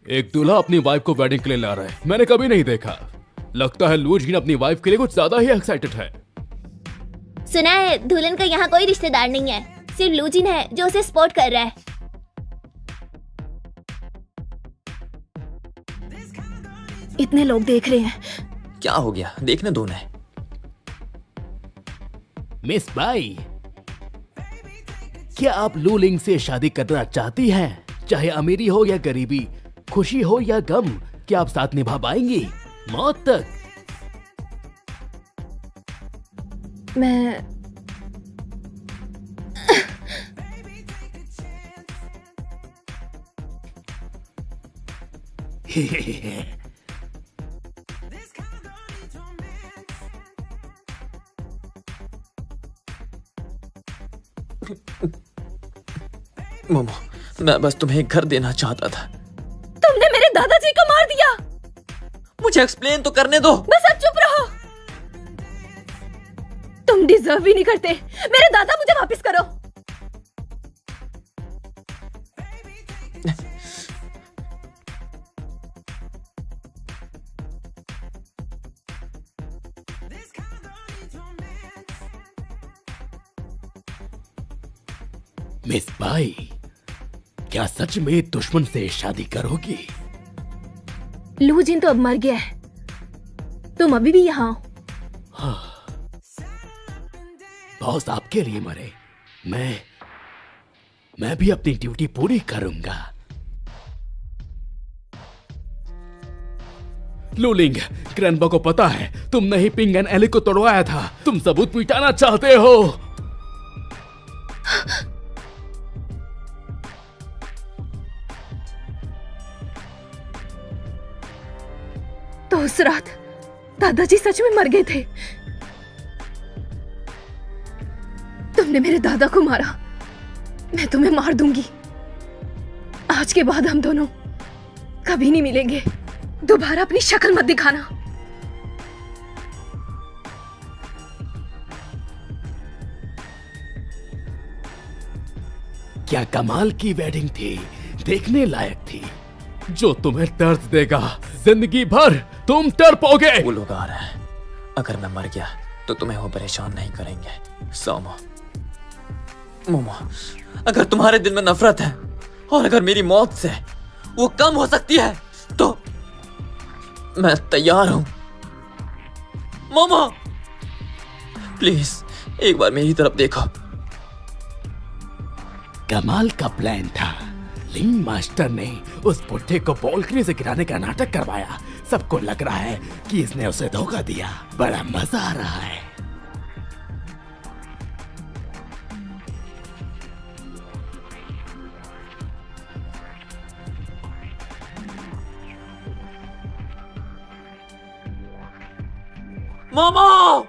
[SPEAKER 1] एक दूल्हा अपनी वाइफ को वेडिंग के लिए ला रहा है, मैंने कभी नहीं देखा। लगता है लू जीन अपनी वाइफ के लिए कुछ ज्यादा ही एक्साइटेड है।
[SPEAKER 5] सुना है दुल्हन का यहाँ कोई रिश्तेदार नहीं है, सिर्फ लूजिन है जो उसे सपोर्ट कर रहा है।
[SPEAKER 2] इतने लोग देख रहे हैं।
[SPEAKER 3] क्या हो गया, देखने दो ने।
[SPEAKER 1] मिस बाई, क्या आप लू लिंग से शादी करना चाहती हैं? चाहे अमीरी हो या गरीबी, खुशी हो या गम, क्या आप साथ निभा पाएंगी मौत तक?
[SPEAKER 2] मैं
[SPEAKER 3] मोमो, मैं बस तुम्हें एक घर देना चाहता था।
[SPEAKER 2] तुमने मेरे दादाजी को मार दिया।
[SPEAKER 3] मुझे एक्सप्लेन तो करने दो।
[SPEAKER 2] बस अब चुप रहो। तुम डिजर्व भी नहीं करते। मेरे दादा मुझे वापस करो।
[SPEAKER 1] मिस बाई, क्या सच में दुश्मन से शादी करोगी?
[SPEAKER 2] लूजिन तो अब मर गया है, तुम अभी भी यहाँ हो।
[SPEAKER 1] बॉस आपके लिए मरे, मैं भी अपनी ड्यूटी पूरी करूंगा। लूलिंग, ग्रैंडपा को पता है तुमने ही पिंग एंड एली को तोड़वाया था। तुम सबूत मिटाना चाहते हो।
[SPEAKER 2] तो उस रात दादाजी सच में मर गए थे। तुमने मेरे दादा को मारा, मैं तुम्हें मार दूंगी। आज के बाद हम दोनों कभी नहीं मिलेंगे। दोबारा अपनी शक्ल मत दिखाना।
[SPEAKER 1] क्या कमाल की वेडिंग थी, देखने लायक थी, जो तुम्हें दर्द देगा जिंदगी भर। तुम तड़पोगे।
[SPEAKER 3] वो लोग आ रहे हैं। अगर मैं मर गया तो तुम्हें वो परेशान नहीं करेंगे। सोमो, मोमो, अगर तुम्हारे दिल में नफरत है और अगर मेरी मौत से वो कम हो सकती है तो मैं तैयार हूं। मोमो, प्लीज एक बार मेरी तरफ देखो।
[SPEAKER 1] कमाल का प्लान था। लिंग मास्टर ने उस बुढ़े को बालकनी से गिराने का नाटक करवाया। सबको लग रहा है कि इसने उसे धोखा दिया। बड़ा मजा आ रहा है।
[SPEAKER 3] मोमो,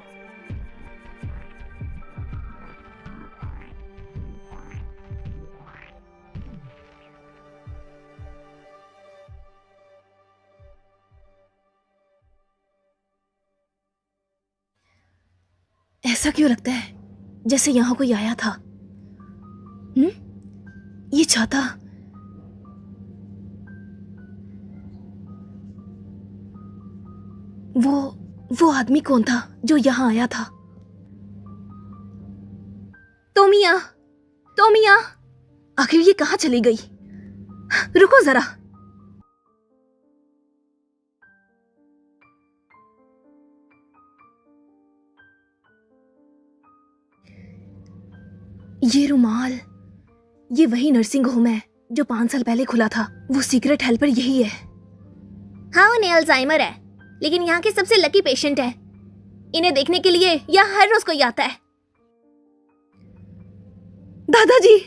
[SPEAKER 2] ऐसा क्यों लगता है जैसे यहां कोई आया था? ये चाहता वो आदमी कौन था जो यहाँ आया था? तोमिया, तोमिया, आखिर ये कहाँ चली गई? रुको जरा। ये रुमाल, ये वही नर्सिंग होम है जो 5 साल पहले खुला था। वो सीक्रेट हेल्पर यही है।
[SPEAKER 5] हाँ, उन्हें अल्जाइमर है, लेकिन यहाँ के सबसे लकी पेशेंट है। इन्हें देखने के लिए यहाँ हर रोज कोई आता है।
[SPEAKER 2] दादाजी,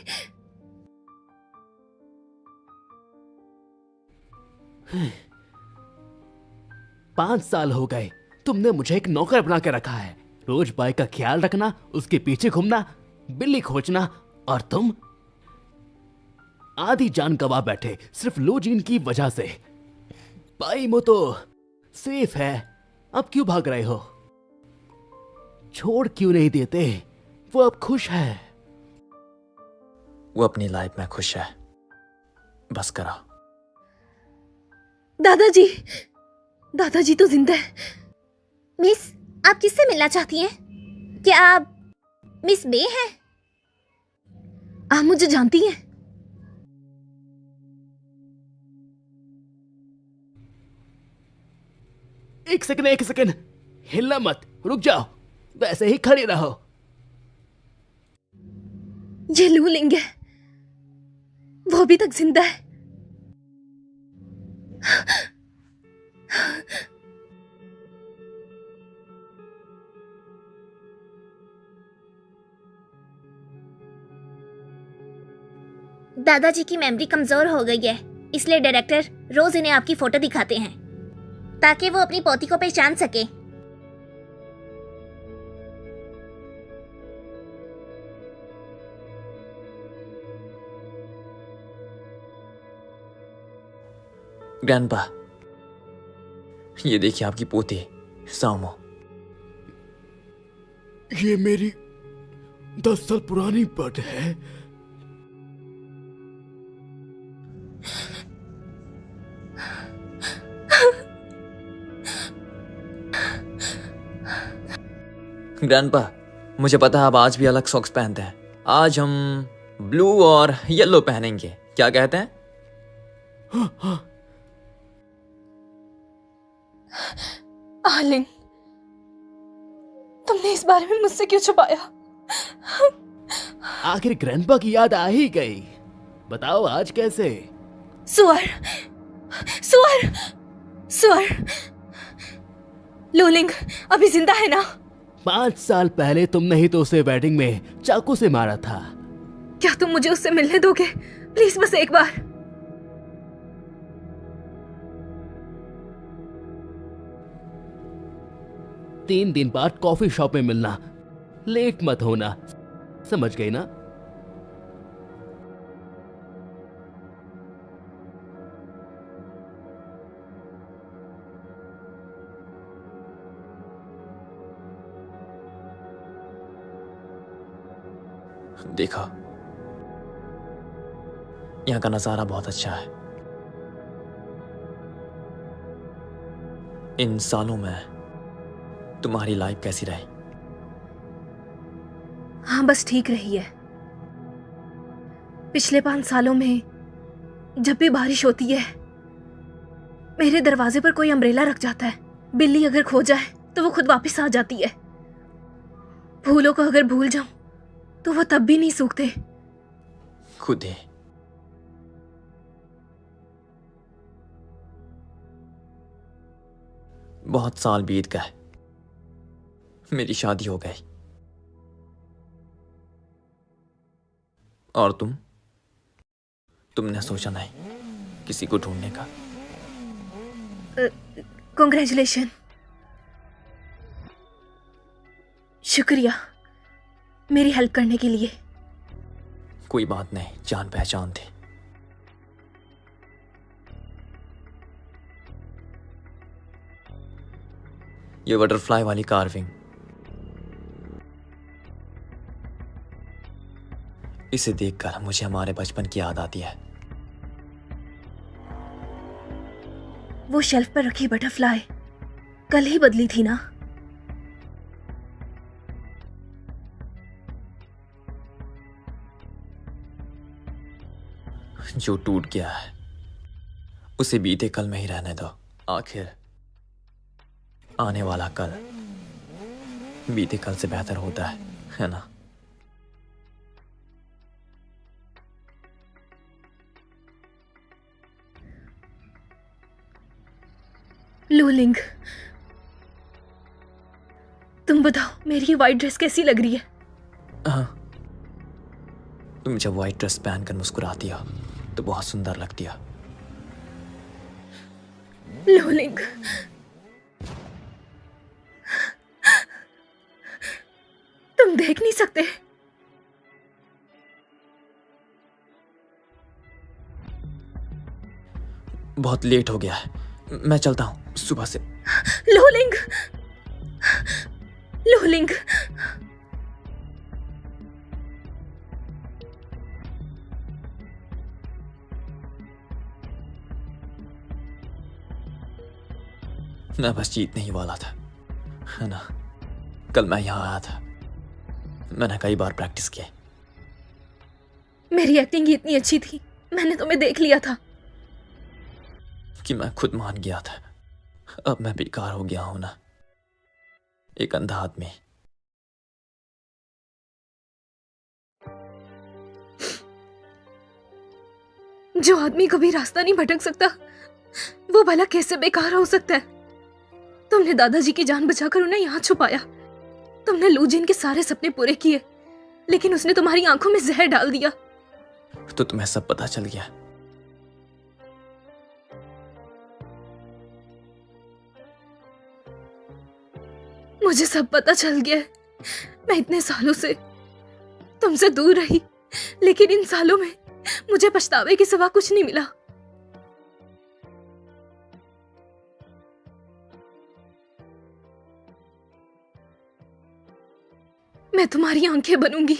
[SPEAKER 1] 5 साल हो गए तुमने मुझे एक नौकर बना के रखा है। रोज बाइक का ख्याल रखना, उसके पीछे घूमना, बिल्ली खोजना, और तुम आधी जान गवा बैठे सिर्फ लो जीन की वजह से। भाई वो तो सेफ है, अब क्यों भाग रहे हो? छोड़ क्यों नहीं देते? वो अब खुश है।
[SPEAKER 3] वो अपनी लाइफ में खुश है, बस करो।
[SPEAKER 2] दादाजी, दादाजी तो जिंदा है।
[SPEAKER 5] मिस, आप किससे मिलना चाहती हैं? क्या आप मिस बे हैं?
[SPEAKER 2] आप मुझे जानती हैं?
[SPEAKER 1] एक सेकंड, हिलना मत, रुक जाओ, वैसे ही खड़ी रहो।
[SPEAKER 2] ये लू लिंग है, वो अभी तक जिंदा है।
[SPEAKER 5] दादाजी की मेमोरी कमजोर हो गई है, इसलिए डायरेक्टर रोज इन्हें आपकी फोटो दिखाते हैं ताकि वो अपनी पोती को पहचान सके।
[SPEAKER 3] ग्रैंडपा, ये देखिए आपकी पोती सामो।
[SPEAKER 1] ये मेरी 10 साल पुरानी बर्ड है।
[SPEAKER 3] ग्रैंडपा, मुझे पता है आप आज भी अलग सॉक्स पहनते हैं। आज हम ब्लू और येलो पहनेंगे, क्या कहते हैं?
[SPEAKER 2] आलिंग, तुमने इस बारे में मुझसे क्यों छुपाया?
[SPEAKER 1] आखिर ग्रैंडपा की याद आ ही गई। बताओ आज कैसे?
[SPEAKER 2] सुअर, सुअर, सुअर। लोलिंग अभी जिंदा है ना?
[SPEAKER 1] 5 साल पहले तुमने ही तो उसे वेडिंग में चाकू से मारा था।
[SPEAKER 2] क्या तुम मुझे उससे मिलने दोगे? प्लीज, बस एक बार।
[SPEAKER 1] तीन दिन बाद कॉफी शॉप में मिलना, लेट मत होना, समझ गई ना?
[SPEAKER 3] देखा, यहाँ का नजारा बहुत अच्छा है। इन सालों में तुम्हारी लाइफ कैसी रही?
[SPEAKER 2] हाँ, बस ठीक रही है। पिछले 5 सालों में जब भी बारिश होती है मेरे दरवाजे पर कोई अम्ब्रेला रख जाता है। बिल्ली अगर खो जाए तो वो खुद वापस आ जाती है। फूलों को अगर भूल जाऊं तो वो तब भी नहीं सूखते।
[SPEAKER 3] खुद ही। बहुत साल बीत गए, मेरी शादी हो गई, और तुमने सोचा नहीं किसी को ढूंढने का?
[SPEAKER 2] कांग्रेचुलेशन। शुक्रिया मेरी हेल्प करने के लिए।
[SPEAKER 3] कोई बात नहीं, जान पहचान थी। ये बटरफ्लाई वाली कार्विंग, इसे देखकर मुझे हमारे बचपन की याद आती है।
[SPEAKER 2] वो शेल्फ पर रखी बटरफ्लाई कल ही बदली थी ना।
[SPEAKER 3] जो टूट गया है उसे बीते कल में ही रहने दो। आखिर आने वाला कल बीते कल से बेहतर होता है ना?
[SPEAKER 2] लूलिंग, तुम बताओ मेरी ये व्हाइट ड्रेस कैसी लग रही है?
[SPEAKER 3] हाँ, तुम जब व्हाइट ड्रेस पहनकर मुस्कुराती हो तो बहुत सुंदर लगती हो।
[SPEAKER 2] लूलिंग, तुम देख नहीं सकते?
[SPEAKER 3] बहुत लेट हो गया है, मैं चलता हूँ। सुबह से
[SPEAKER 2] लूलिंग, लूलिंग,
[SPEAKER 3] मैं बस जीतने ही वाला था, है ना? कल मैं यहाँ आया था, मैंने कई बार प्रैक्टिस की।
[SPEAKER 2] मेरी एक्टिंग ही इतनी अच्छी थी, मैंने तुम्हें देख लिया था।
[SPEAKER 3] कि मैं खुद मान गया था। अब मैं बेकार हो गया हूं ना, एक अंधा आदमी।
[SPEAKER 2] जो आदमी कभी रास्ता नहीं भटक सकता, वो भला कैसे बेकार हो सकता है? तुमने दादाजी की जान बचाकर उन्हें यहाँ छुपाया। तुमने लूजिन के सारे सपने पूरे किए, लेकिन उसने तुम्हारी आंखों में जहर डाल दिया।
[SPEAKER 3] तो तुम्हें सब पता चल गया?
[SPEAKER 2] मुझे सब पता चल गया है। मैं इतने सालों से तुमसे दूर रही, लेकिन इन सालों में मुझे पछतावे के सिवा कुछ नहीं मिला। मैं तुम्हारी आंखें बनूंगी।